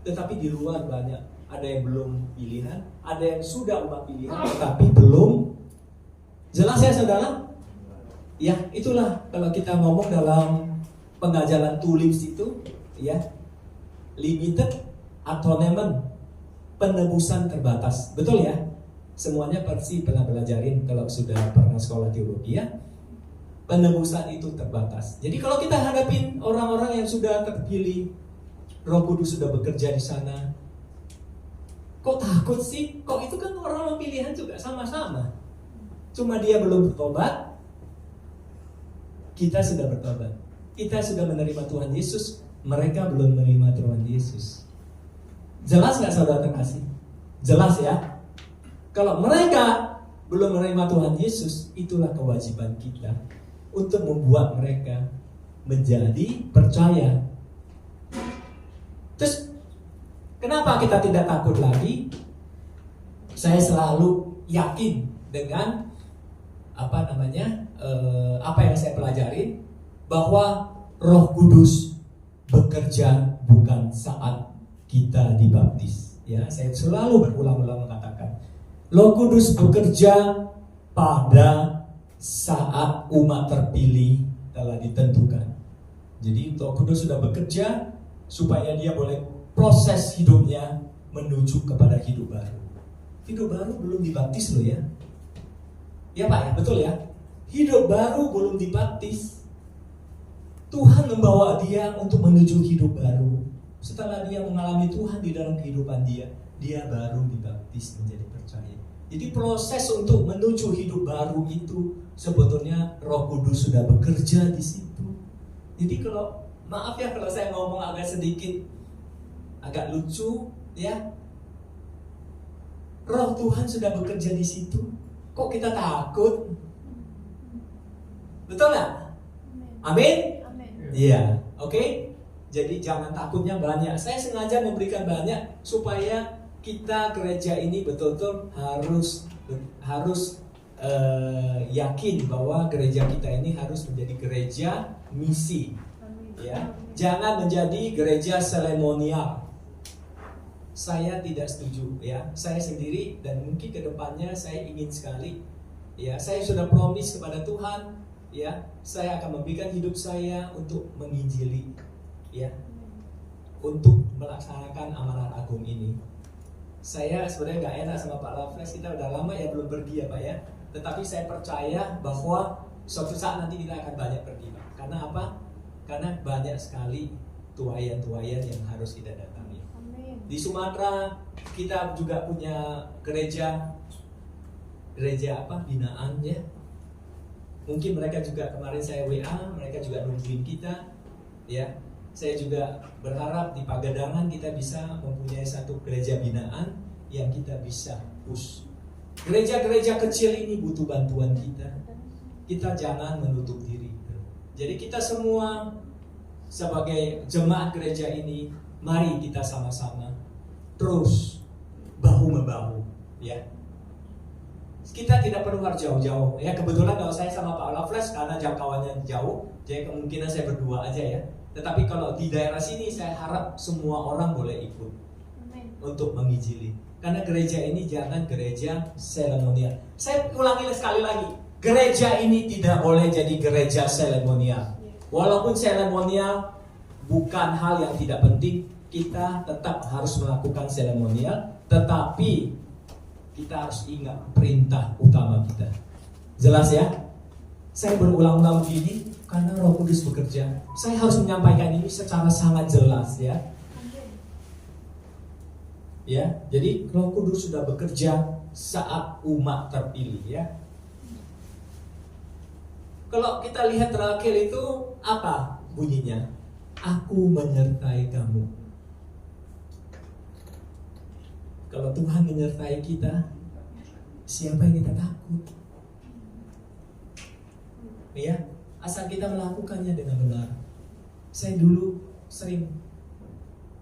Tetapi di luar banyak. Ada yang belum pilihan, ada yang sudah umat pilihan, tetapi belum. Jelas ya saudara? Ya, itulah kalau kita ngomong dalam pengajaran tulips itu, ya, limited atonement, penebusan terbatas, betul ya? Semuanya pasti pernah belajarin kalau sudah pernah sekolah teologi ya. Penebusan itu terbatas. Jadi kalau kita hadapin orang-orang yang sudah terpilih, Roh Kudus sudah bekerja di sana, kok takut sih? Kok itu kan orang-orang pilihan juga sama-sama. Cuma dia belum bertobat, kita sudah bertobat. Kita sudah menerima Tuhan Yesus, mereka belum menerima Tuhan Yesus. Jelas nggak saudara terkasih? Jelas ya? Kalau mereka belum menerima Tuhan Yesus, itulah kewajiban kita untuk membuat mereka menjadi percaya. Terus kenapa kita tidak takut lagi? Saya selalu yakin dengan apa yang saya pelajarin, bahwa Roh Kudus bekerja bukan saat kita dibaptis. Ya, saya selalu berulang-ulang mengatakan, Roh Kudus bekerja pada saat umat terpilih telah ditentukan. Jadi Roh Kudus sudah bekerja supaya dia boleh proses hidupnya menuju kepada hidup baru. Hidup baru belum dibaptis loh ya. Ya Pak ya, betul ya. Hidup baru belum dibaptis. Tuhan membawa dia untuk menuju hidup baru. Setelah dia mengalami Tuhan di dalam kehidupan dia baru dibaptis menjadi percaya. Jadi proses untuk menuju hidup baru itu sebetulnya Roh Kudus sudah bekerja di situ. Jadi kalau maaf ya kalau saya ngomong agak lucu ya. Roh Tuhan sudah bekerja di situ. Kok kita takut? Betul nggak? Amin? Iya, oke. Jadi jangan takutnya banyak. Saya sengaja memberikan banyak supaya kita gereja ini betul-betul harus yakin bahwa gereja kita ini harus menjadi gereja misi. Ya, jangan menjadi gereja seremonial. Saya tidak setuju ya. Saya sendiri dan mungkin kedepannya saya ingin sekali ya. Saya sudah promise kepada Tuhan ya. Saya akan memberikan hidup saya untuk menginjili ya. Untuk melaksanakan amanat agung ini. Saya sebenarnya nggak enak sama Pak Lafles, kita udah lama ya belum pergi ya Pak ya. Tetapi saya percaya bahwa suatu saat nanti kita akan banyak pergi Pak. Karena apa? Karena banyak sekali tuayan-tuayan yang harus kita datangi. Di Sumatera kita juga punya gereja binaan ya. Mungkin mereka juga kemarin saya WA, mereka juga nungguin kita ya. Saya juga berharap di Pagadangan kita bisa mempunyai satu gereja binaan yang kita bisa push. Gereja-gereja kecil ini butuh bantuan kita. Kita jangan menutup diri. Jadi kita semua sebagai jemaat gereja ini, mari kita sama-sama terus bahu-membahu ya. Kita tidak perlu harus jauh-jauh ya. Kebetulan kalau saya sama Pak Lafles karena jangkauannya jauh, jadi kemungkinan saya berdua aja ya. Tetapi kalau di daerah sini saya harap semua orang boleh ikut untuk menginjili. Karena gereja ini jangan gereja seremonial. Saya ulangi sekali lagi, gereja ini tidak boleh jadi gereja seremonial. Walaupun seremonial bukan hal yang tidak penting, kita tetap harus melakukan seremonial, tetapi kita harus ingat perintah utama kita. Jelas ya? Saya berulang-ulang begini karena Roh Kudus bekerja. Saya harus menyampaikan ini secara sangat jelas ya. Ya, jadi Roh Kudus sudah bekerja saat umat terpilih ya. Kalau kita lihat terakhir itu apa bunyinya? Aku menyertai kamu. Kalau Tuhan menyertai kita, siapa yang kita takut? Ya, asal kita melakukannya dengan benar. Saya dulu sering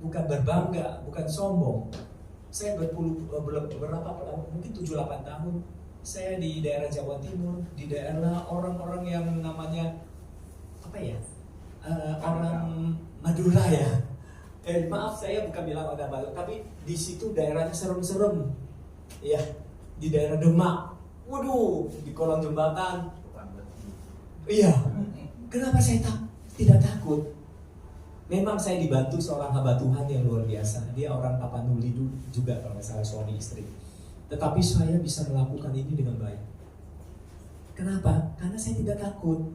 bukan berbangga, bukan sombong. Saya mungkin 7-8 tahun saya di daerah Jawa Timur, di daerah orang-orang yang namanya orang Madura ya. Maaf saya bukan bilang orang Madura, tapi di situ daerahnya serem-serem. Ya, di daerah Demak. Waduh, di kolong jembatan. Iya. Kenapa saya tidak takut. Memang saya dibantu seorang hamba Tuhan yang luar biasa. Dia orang Tapanuli juga kalau nggak salah, suami istri. Tetapi saya bisa melakukan ini dengan baik. Kenapa? Karena saya tidak takut.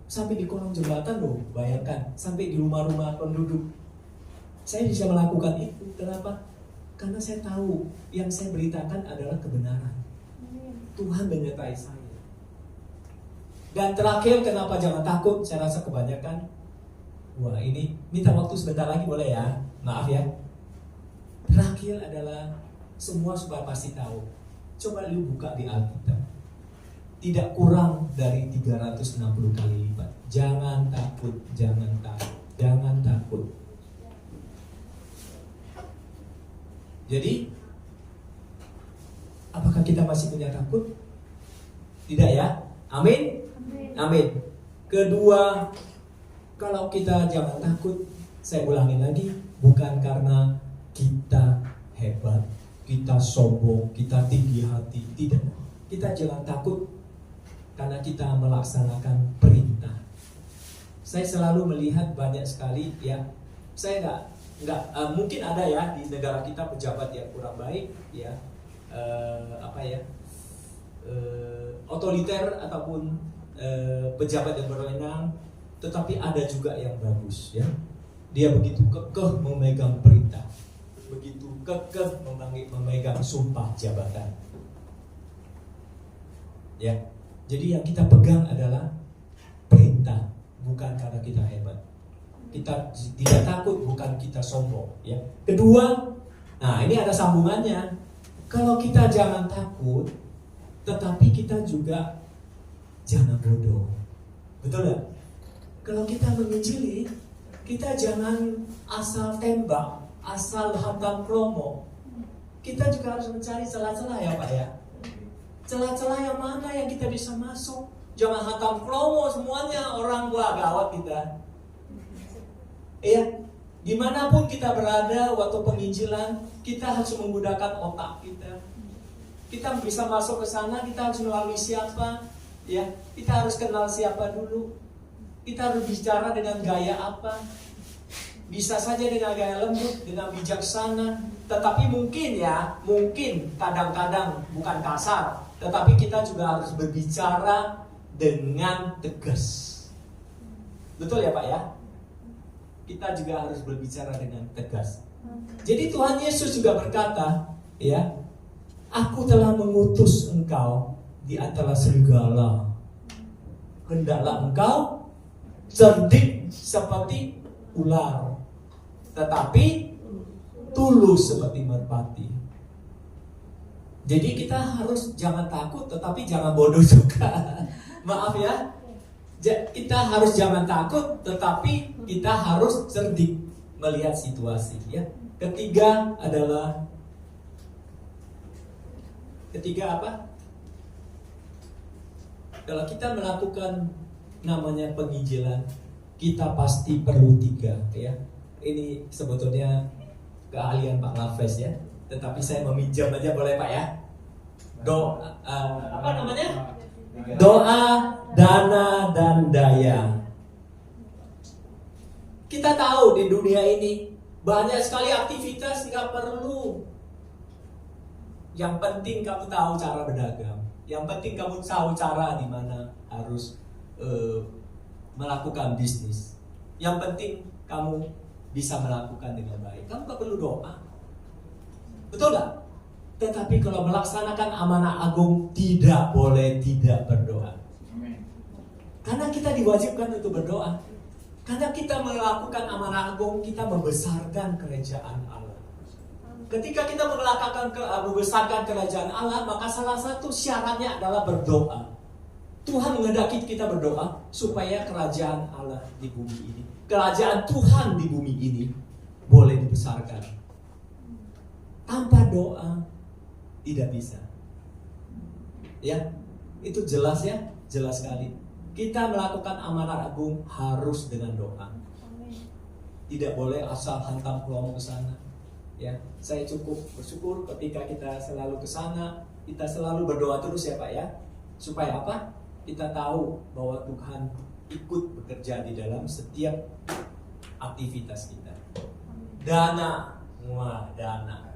Sampai di kolong jembatan loh, bayangkan. Sampai di rumah-rumah penduduk. Saya bisa melakukan itu. Kenapa? Karena saya tahu yang saya beritakan adalah kebenaran. Tuhan menyertai saya. Dan terakhir, kenapa jangan takut? Saya rasa kebanyakan. Wah, ini minta waktu sebentar lagi boleh ya? Maaf ya. Terakhir adalah semua supaya pasti tahu. Coba lu buka di Alkitab. Tidak kurang dari 360 kali lipat. Jangan takut, jangan takut, jangan takut. Jadi, apakah kita masih punya takut? Tidak ya? Amin? Amin. Kedua, kalau kita jangan takut, saya ulangin lagi, bukan karena kita hebat, kita sombong, kita tinggi hati, tidak. Kita jangan takut karena kita melaksanakan perintah. Saya selalu melihat banyak sekali ya, saya nggak mungkin ada ya di negara kita pejabat yang kurang baik ya, otoriter ataupun pejabat yang berwenang. Tetapi ada juga yang bagus ya. Dia begitu kekeh memegang perintah, begitu kekeh memegang sumpah jabatan. Ya. Jadi yang kita pegang adalah perintah, bukan karena kita hebat. Kita tidak takut, bukan kita sombong ya. Kedua, nah ini ada sambungannya. Kalau kita jangan takut, tetapi kita juga jangan bodoh. Betul nggak? Kalau kita menginjili, kita jangan asal tembak, asal hantam promo. Kita juga harus mencari celah-celah ya Pak ya. Celah-celah yang mana yang kita bisa masuk. Jangan hantam promo semuanya, orang gawat kita. Iya, dimanapun kita berada waktu penginjilan, kita harus menggunakan otak kita. Kita bisa masuk ke sana, kita harus melalui siapa? Ya, kita harus kenal siapa dulu. Kita harus bicara dengan gaya apa? Bisa saja dengan gaya lembut, dengan bijaksana. Tetapi mungkin kadang-kadang bukan kasar. Tetapi kita juga harus berbicara dengan tegas. Betul ya Pak ya? Kita juga harus berbicara dengan tegas. Jadi Tuhan Yesus juga berkata, ya, Aku telah mengutus engkau di antara serigala. Hendaklah engkau cerdik seperti ular, tetapi tulus seperti merpati. Jadi kita harus jangan takut, tetapi jangan bodoh juga. Maaf ya, kita harus jangan takut, tetapi kita harus cerdik melihat situasi. Ya. Ketiga apa? Kalau kita melakukan namanya penginjilan, kita pasti perlu 3 ya. Ini sebetulnya keahlian Pak Lafes ya. Tetapi saya meminjam aja boleh Pak ya. Apa namanya? Doa, dana, dan daya. Kita tahu di dunia ini banyak sekali aktivitas nggak perlu. Yang penting kamu tahu cara berdagang. Yang penting kamu tahu cara di mana harus melakukan bisnis. Yang penting kamu bisa melakukan dengan baik. Kamu gak perlu doa. Betul gak? Tetapi kalau melaksanakan amanah agung, tidak boleh tidak berdoa. Karena kita diwajibkan untuk berdoa. Karena kita melakukan amanah agung, kita membesarkan kerajaan Allah. Ketika kita membesarkan kerajaan Allah, maka salah satu syaratnya adalah berdoa. Tuhan menghendaki kita berdoa supaya kerajaan Allah di bumi ini, kerajaan Tuhan di bumi ini boleh dibesarkan. Tanpa doa tidak bisa. Ya, itu jelas ya, jelas sekali. Kita melakukan amanah agung harus dengan doa. Tidak boleh asal hantam kelompok ke sana. Ya, saya cukup bersyukur ketika kita selalu ke sana, kita selalu berdoa terus ya Pak ya. Supaya apa? Kita tahu bahwa ikut bekerja di dalam setiap aktivitas kita. Dana, dana.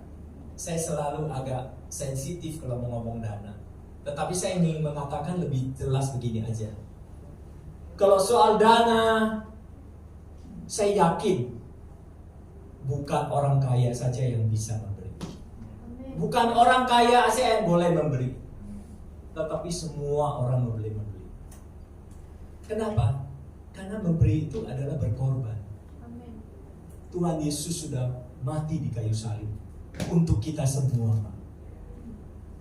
Saya selalu agak sensitif kalau mau ngomong dana. Tetapi saya ingin mengatakan lebih jelas begini aja. Kalau soal dana, saya yakin bukan orang kaya saja yang bisa memberi. Bukan orang kaya saja yang boleh memberi. Tetapi semua orang boleh memberi. Kenapa? Karena memberi itu adalah berkorban. Tuhan Yesus sudah mati di kayu salib untuk kita semua.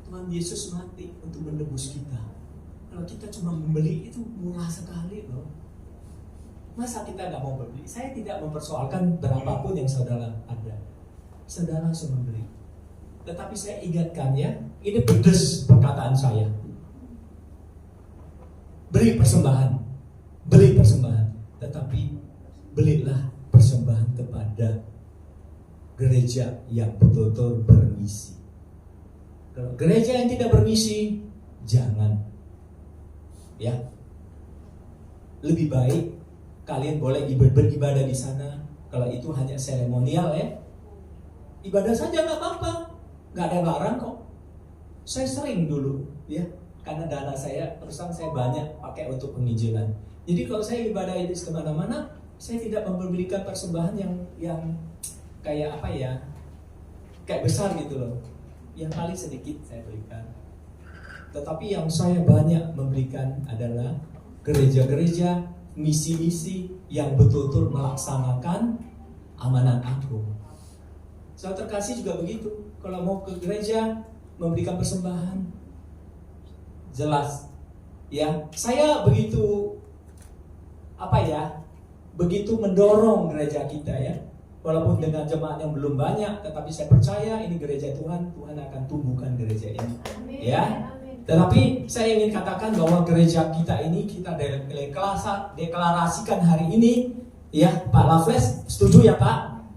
Tuhan Yesus mati untuk menebus kita. Kalau kita cuma membeli itu murah sekali loh. Masa kita nggak mau beli? Saya tidak mempersoalkan berapapun yang saudara ada. Saudara harus membeli. Tetapi saya ingatkan ya, ini pedes perkataan saya. Beri persembahan. Beri persembahan. Tetapi belilah persembahan kepada gereja yang betul-betul bermisi. Kalau gereja yang tidak bermisi, jangan. Ya, lebih baik kalian boleh beribadah di sana. Kalau itu hanya seremonial ya, ibadah saja nggak apa-apa, nggak ada larang kok. Saya sering dulu ya, karena dana saya terus terang saya banyak pakai untuk penginjilan. Jadi kalau saya ibadah itu kemana-mana, saya tidak memberikan persembahan yang kayak apa ya, kayak besar gitu loh. Yang paling sedikit saya berikan. Tetapi yang saya banyak memberikan adalah gereja-gereja, misi-misi yang betul-betul melaksanakan amanat agung. Saya terkasih juga begitu. Kalau mau ke gereja memberikan persembahan, jelas. Ya, saya begitu begitu mendorong gereja kita ya. Walaupun dengan jemaat yang belum banyak, tetapi saya percaya ini gereja Tuhan, Tuhan akan tumbuhkan gereja ini. Amin. Ya. Tetapi saya ingin katakan bahwa gereja kita ini kita deklarasikan hari ini, ya Pak Lafles, setuju ya Pak?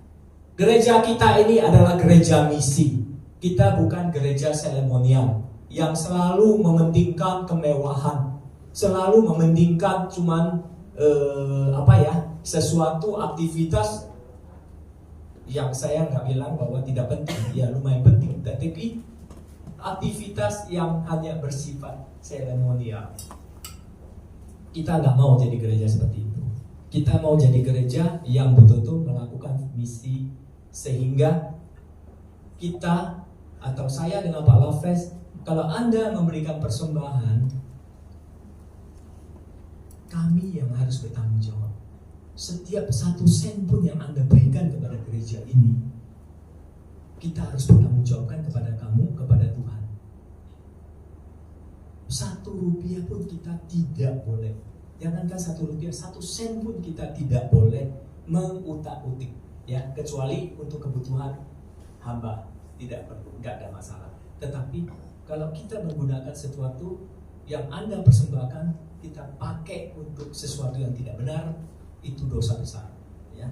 Gereja kita ini adalah gereja misi. Kita bukan gereja seremonial yang selalu mementingkan kemewahan, selalu mementingkan cuman sesuatu aktivitas yang saya nggak bilang bahwa tidak penting, ya lumayan penting, tetapi aktivitas yang hanya bersifat seremonial. Kita nggak mau jadi gereja seperti itu. Kita mau jadi gereja yang betul-betul melakukan misi, sehingga kita atau saya dengan Pak Lafes, kalau Anda memberikan persembahan, kami yang harus bertanggung jawab. Setiap 1 sen pun yang Anda berikan kepada gereja ini, kita harus bertanggung jawabkan kepada kamu, kepada Tuhan. 1 rupiah pun kita tidak boleh. Jangankan 1 rupiah, 1 sen pun kita tidak boleh mengutak-utik, ya, kecuali untuk kebutuhan hamba, tidak ada masalah. Tetapi kalau kita menggunakan sesuatu yang Anda persembahkan, kita pakai untuk sesuatu yang tidak benar, itu dosa besar. Ya,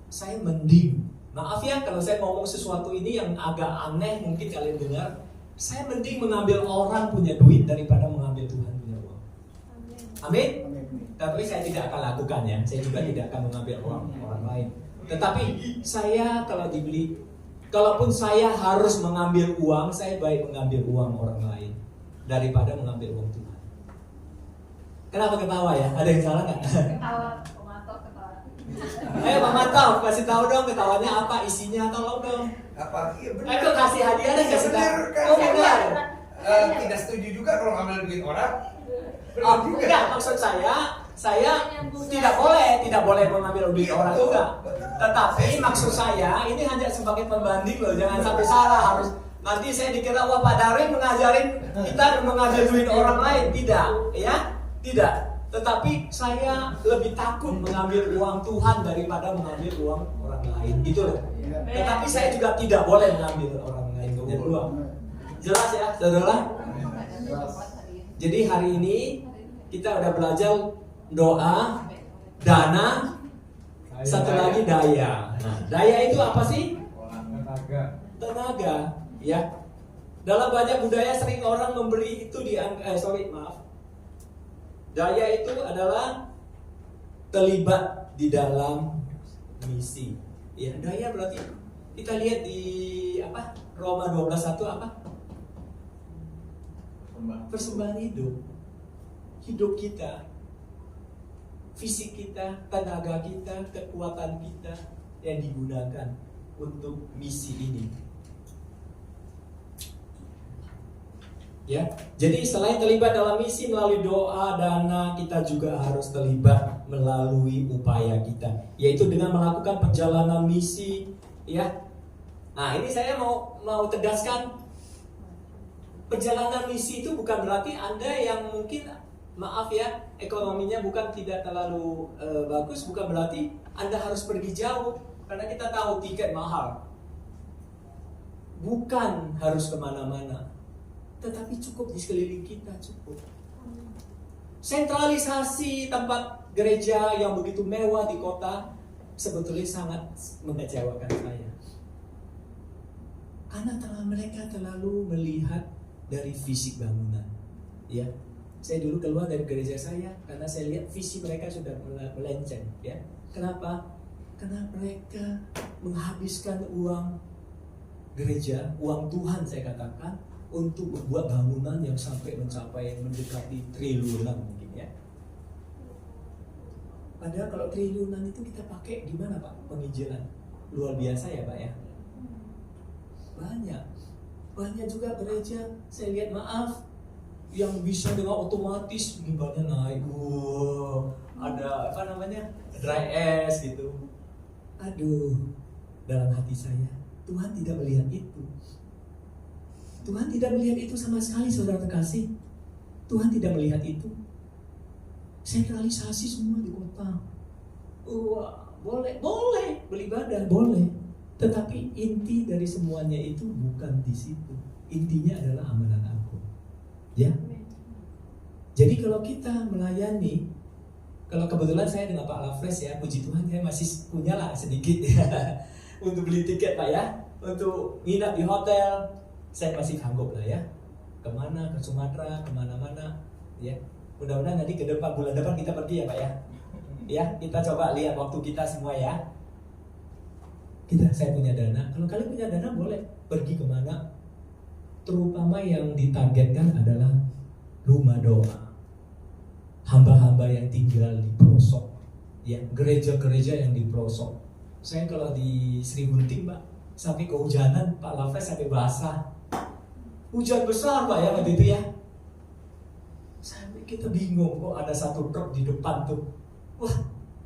saya mending, maaf ya kalau saya ngomong sesuatu ini yang agak aneh mungkin kalian dengar, saya mending mengambil orang punya duit daripada mengambil Tuhan punya uang. Amin. Tapi saya tidak akan lakukan ya. Saya juga tidak akan mengambil uang orang lain. Tetapi saya kalau dibeli, kalaupun saya harus mengambil uang, saya baik mengambil uang orang lain daripada mengambil uang Tuhan. Kenapa ketawa ya? Ada yang salah nggak? Ketawa. Pak Mantap, kasih tahu dong ketawanya apa, isinya, tolong dong. Apa? Iya benar. Ayo kasih hadiah deh, kasih tahu. Kan? Oh benar. Tidak setuju juga kalau ngambil duit orang. Oh, enggak, maksud saya tidak boleh mengambil duit orang juga. Tetapi maksud saya ini hanya sebagai pembanding loh, jangan sampai salah. Harus nanti saya dikira wah Pak Darwin mengajarin kita mengambil duit orang lain, tidak, ya, tidak. Tetapi saya lebih takut mengambil uang Tuhan daripada mengambil uang orang lain, gitu loh. Tetapi saya juga tidak boleh mengambil orang lain punya uang. Jelas ya, saudara? Jadi hari ini kita udah belajar doa, dana, satu lagi daya. Nah, daya itu apa sih? Tenaga, ya. Dalam banyak budaya sering orang memberi itu daya itu adalah terlibat di dalam misi. Ya, daya berarti kita lihat di Roma 12:1 persembahan hidup. Hidup kita, fisik kita, tenaga kita, kekuatan kita yang digunakan untuk misi ini. Ya, jadi selain terlibat dalam misi melalui doa, dana, kita juga harus terlibat melalui upaya kita, yaitu dengan melakukan perjalanan misi. Ya, nah ini saya mau tegaskan, perjalanan misi itu bukan berarti Anda yang mungkin maaf ya ekonominya bukan tidak terlalu bagus, bukan berarti Anda harus pergi jauh, karena kita tahu tiket mahal. Bukan harus kemana-mana, tetapi cukup di sekeliling kita, cukup. Sentralisasi tempat gereja yang begitu mewah di kota sebetulnya sangat mengecewakan saya, karena mereka terlalu melihat dari fisik bangunan. Ya, saya dulu keluar dari gereja saya karena saya lihat visi mereka sudah melenceng. Ya, kenapa? Karena mereka menghabiskan uang gereja, uang Tuhan saya katakan, untuk membuat bangunan yang sampai mendekati triliunan mungkin ya. Padahal kalau triliunan itu kita pakai di mana Pak? Penginjilan. Luar biasa ya Pak ya. Banyak juga gereja saya lihat maaf yang bisa dengan otomatis mimbarnya naik. Ada dry ice gitu. Aduh, dalam hati saya Tuhan tidak melihat itu. Tuhan tidak melihat itu sama sekali, saudara terkasih. Tuhan tidak melihat itu. Sentralisasi semua di kota. Boleh beribadah, boleh. Tetapi inti dari semuanya itu bukan di situ. Intinya adalah amanat aku. Ya. Jadi kalau kita melayani, kalau kebetulan saya dengan Pak Lafres ya, puji Tuhan saya masih punya lah sedikit ya, untuk beli tiket Pak ya, untuk nginap di hotel. Saya masih sanggup lah ya, kemana, ke Sumatera, kemana-mana ya. Mudah-mudahan nanti bulan depan kita pergi ya Pak ya. Ya, kita coba lihat waktu kita semua ya. Saya punya dana, kalau kalian punya dana boleh pergi kemana. Terutama yang ditargetkan adalah rumah doa, hamba-hamba yang tinggal di pelosok ya, gereja-gereja yang di pelosok. Saya kalau di Sri Gunting Pak, sampai kehujanan, Pak Lafres sampai basah. Hujan besar Pak ya waktu itu ya. Sampai kita bingung, kok ada satu truk di depan tuh. Wah,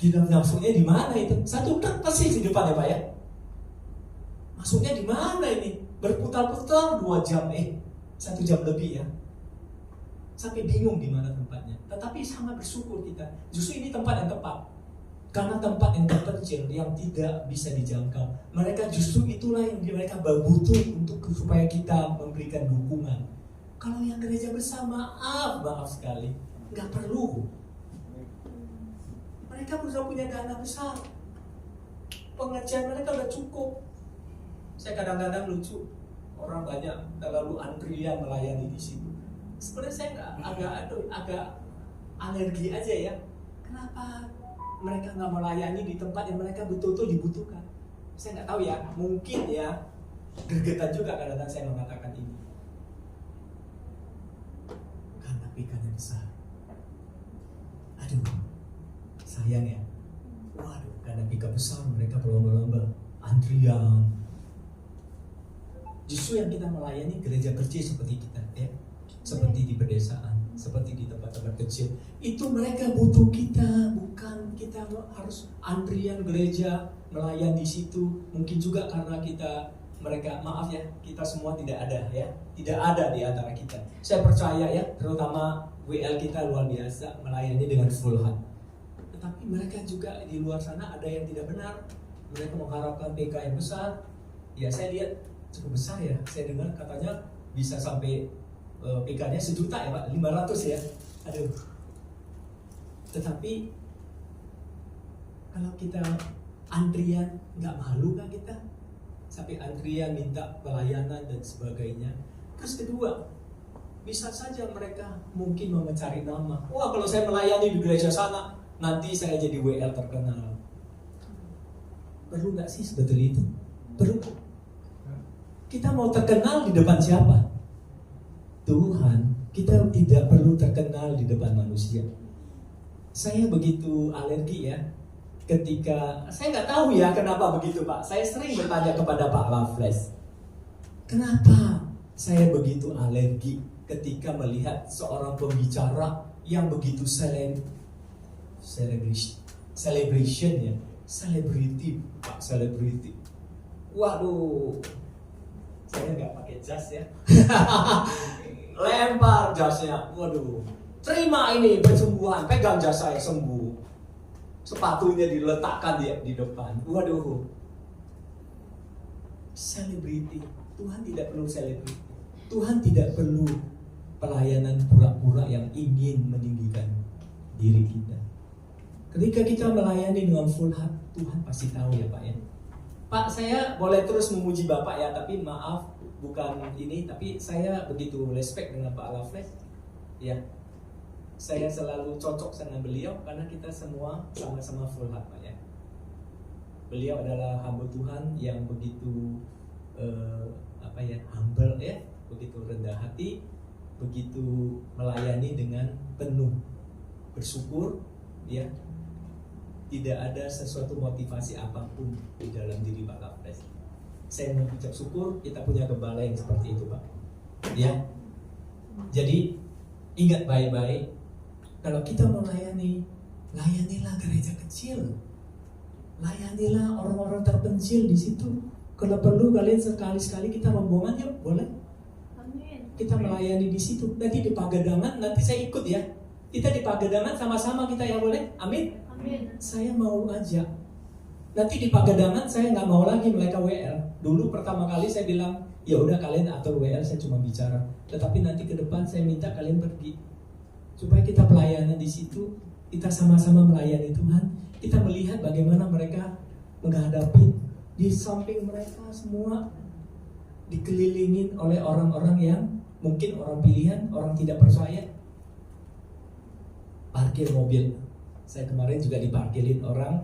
gila, masuknya di mana itu? Satu truk pasti di depan ya Pak ya. Masuknya di mana ini? Berputar-putar 2 jam 1 jam lebih ya. Sampai bingung di mana tempatnya. Tetapi sangat bersyukur kita. Justru ini tempat yang tepat. Karena tempat yang terpencil, yang tidak bisa dijangkau, mereka justru itulah yang mereka butuh untuk supaya kita memberikan dukungan. Kalau yang gereja besar, maaf sekali, nggak perlu. Mereka sudah punya dana besar, pengajian mereka udah cukup. Saya kadang-kadang lucu, orang banyak terlalu antrian melayani di situ. Sebenarnya saya agak alergi aja ya. Kenapa mereka nggak melayani di tempat yang mereka betul-betul dibutuhkan? Saya nggak tahu ya, mungkin ya gergetan juga kadang-kadang saya mengatakan ini. Karena pikannya besar. Aduh, sayang ya. Waduh, karena pika besar mereka berlomba-lomba, antrian. Justru yang kita melayani gereja kecil seperti kita ya, seperti di pedesaan, seperti di tempat-tempat kecil, itu mereka butuh kita, bukan kita harus antrian gereja melayani di situ. Mungkin juga karena mereka maaf ya, kita semua tidak ada ya, tidak ada di antara kita. Saya percaya ya, terutama WL kita luar biasa melayani dengan full heart. Tetapi mereka juga di luar sana ada yang tidak benar. Mereka mengharapkan PK yang besar. Ya saya lihat cukup besar ya. Saya dengar katanya bisa sampai PK-nya 1 juta ya Pak, 500 ya. Aduh. Tetapi kalau kita antrian, nggak malu kan kita? Sampai antrian minta pelayanan dan sebagainya. Terus kedua, bisa saja mereka mungkin mau mencari nama. Wah, kalau saya melayani di gereja sana, nanti saya jadi WL terkenal. Perlu nggak sih sebetulnya itu? Perlu. Kita mau terkenal di depan siapa? Tuhan. Kita tidak perlu terkenal di depan manusia. Saya begitu alergi ya, ketika saya nggak tahu ya kenapa begitu Pak. Saya sering bertanya kepada Pak Loveless, kenapa saya begitu alergi ketika melihat seorang pembicara yang begitu celebration ya, celebrity Pak, celebrity. Waduh, saya nggak pakai jas ya. Lempar jasnya, waduh. Terima ini penyembuhan, pegang jas saya sembuh. Sepatunya diletakkan di depan. Waduh. Selebriti. Tuhan tidak perlu selebriti. Tuhan tidak perlu pelayanan pura-pura yang ingin meninggikan diri kita. Ketika kita melayani dengan full heart, Tuhan pasti tahu ya Pak ya. Pak, saya boleh terus memuji Bapak ya, tapi maaf bukan ini, tapi saya begitu respect dengan Pak Loveless. Ya. Saya selalu cocok dengan beliau karena kita semua sama-sama full heart Pak ya. Beliau adalah hamba Tuhan yang begitu humble ya, begitu rendah hati, begitu melayani dengan penuh bersyukur ya. Tidak ada sesuatu motivasi apapun di dalam diri Pak Loveless. Saya mengucap syukur kita punya gembala yang seperti itu Pak. Ya. Jadi ingat baik-baik, kalau kita melayani, layanilah gereja kecil, layanilah orang-orang terpencil di situ. Kalau perlu kalian sekali-sekali kita rombongan yuk, boleh? Amin. Kita melayani di situ. Nanti di Pagedangan, nanti saya ikut ya. Kita di Pagedangan sama-sama kita ya, boleh? Amin. Amin. Saya mau ajak. Nanti di Pagedangan saya nggak mau lagi mereka WL. Dulu pertama kali saya bilang, ya udah kalian atur WL, saya cuma bicara. Tetapi nanti ke depan saya minta kalian pergi. Supaya kita pelayanan di situ, kita sama-sama melayani Tuhan. Kita melihat bagaimana mereka menghadapi, di samping mereka semua dikelilingin oleh orang-orang yang mungkin orang pilihan, orang tidak percaya. Parkir mobil, saya kemarin juga diparkirin orang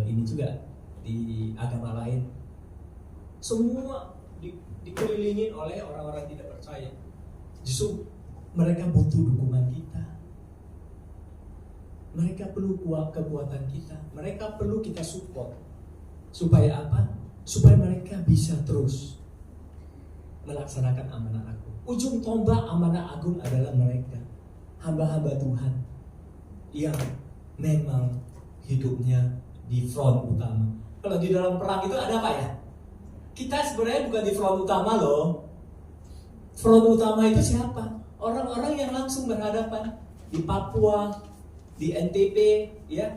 ini juga di agama lain. Semua dikelilingin oleh orang-orang tidak percaya. Justru mereka butuh dukungan kita. Mereka perlu kekuatan kita. Mereka perlu kita support. Supaya apa? Supaya mereka bisa terus melaksanakan amanah agung. Ujung tombak amanah agung adalah mereka, hamba-hamba Tuhan yang memang hidupnya di front utama. Kalau di dalam perang itu ada apa ya? Kita sebenarnya bukan di front utama loh. Front utama itu siapa? Orang-orang yang langsung berhadapan di Papua, di NTB, ya,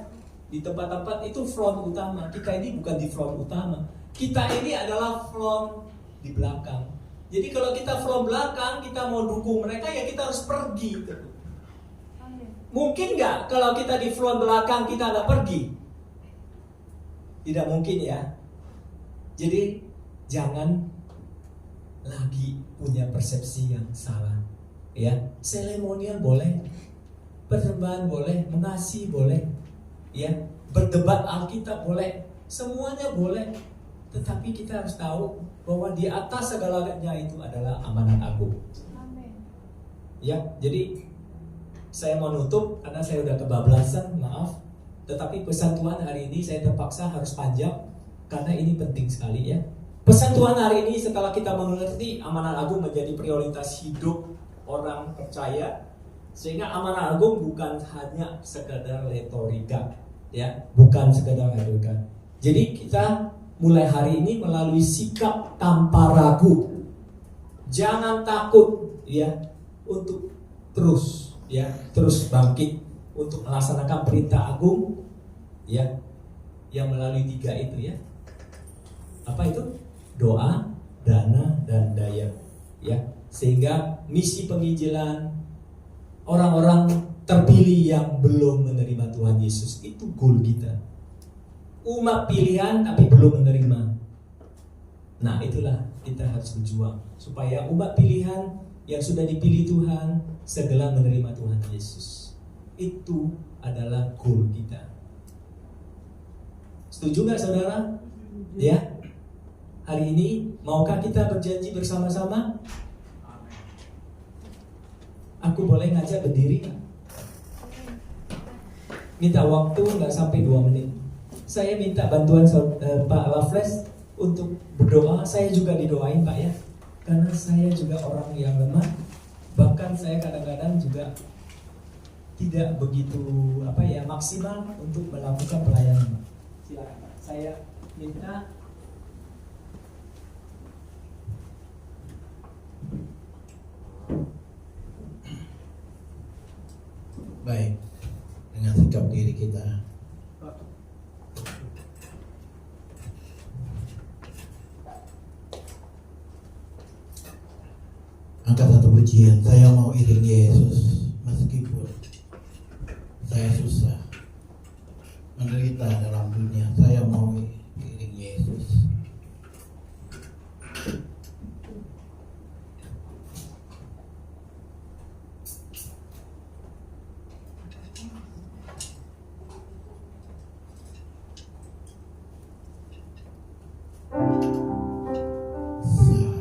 di tempat-tempat itu front utama. Kita ini bukan di front utama. Kita ini adalah front di belakang. Jadi kalau kita front belakang, kita mau dukung mereka, ya kita harus pergi. Mungkin nggak kalau kita di front belakang kita nggak pergi? Tidak mungkin ya. Jadi jangan lagi punya persepsi yang salah. Ya, seremonial boleh, persembahan boleh, mengasihi boleh, ya, berdebat Alkitab boleh, semuanya boleh. Tetapi kita harus tahu bahwa di atas segalanya itu adalah amanat agung. Amin. Ya, jadi saya mau nutup karena saya udah kebablasan, maaf. Tetapi pesan Tuhan hari ini saya terpaksa harus panjang karena ini penting sekali ya. Pesan Tuhan hari ini setelah kita mengerti amanat agung menjadi prioritas hidup orang percaya, sehingga amanat agung bukan hanya sekedar retorika, ya, bukan sekedar retorika. Jadi kita mulai hari ini melalui sikap tanpa ragu, jangan takut, ya, untuk terus bangkit untuk melaksanakan perintah agung, ya, yang melalui 3 itu, ya. Apa itu? Doa, dana, dan daya, ya. Sehingga misi penginjilan orang-orang terpilih yang belum menerima Tuhan Yesus itu goal kita. Umat pilihan tapi belum menerima. Nah, itulah kita harus berjuang supaya umat pilihan yang sudah dipilih Tuhan segera menerima Tuhan Yesus. Itu adalah goal kita. Setuju nggak saudara? Ya. Hari ini maukah kita berjanji bersama-sama? Aku boleh ngajak berdiri nggak? Minta waktu nggak sampai 2 menit. Saya minta bantuan Pak Lafles untuk berdoa. Saya juga didoain Pak ya. Karena saya juga orang yang lemah. Bahkan saya kadang-kadang juga tidak begitu maksimal untuk melakukan pelayanan. Silakan Pak. Saya minta. Baik, dengan sikap diri kita angkat satu pujian. Saya mau iring Yesus meskipun saya susah menderita dalam dunia. Saya mau iring Yesus.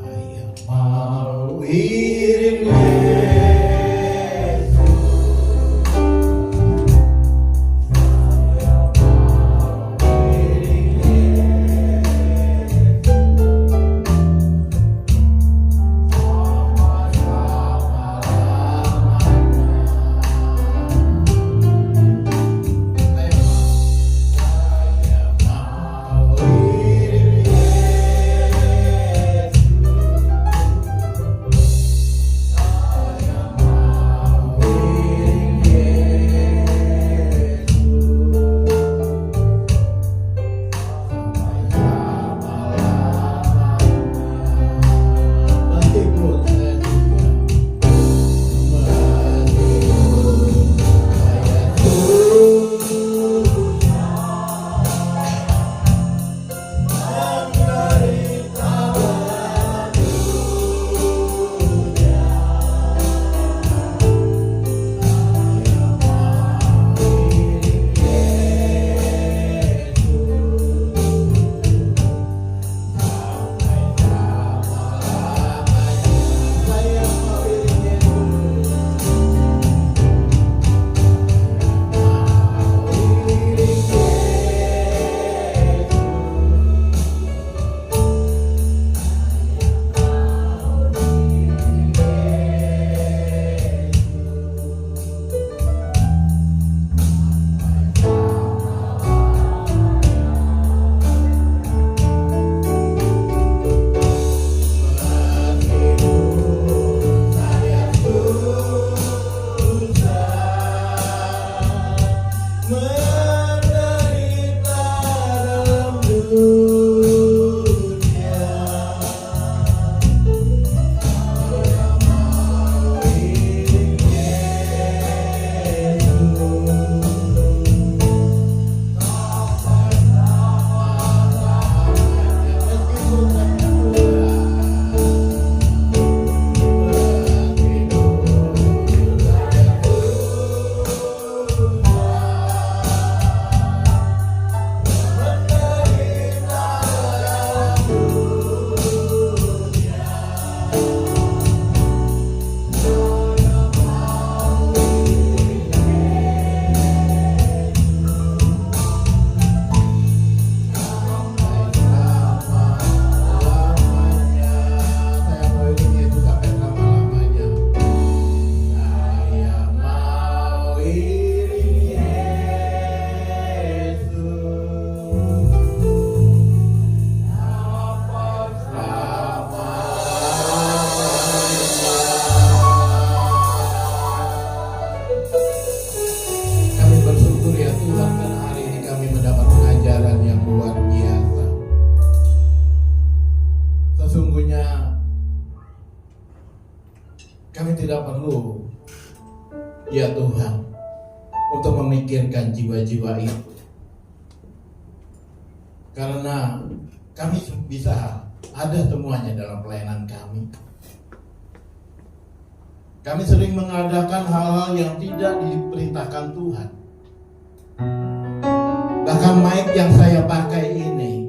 Saya mau iring Yesus. Saya mau iring Yesus. Sama-sama lamanya. Saya mau iring Yesus. Kami tidak perlu, ya Tuhan, untuk memikirkan jiwa-jiwa itu. Karena kami bisa ada semuanya dalam pelayanan kami. Kami sering mengadakan hal-hal yang tidak diperintahkan Tuhan. Bahkan mic yang saya pakai ini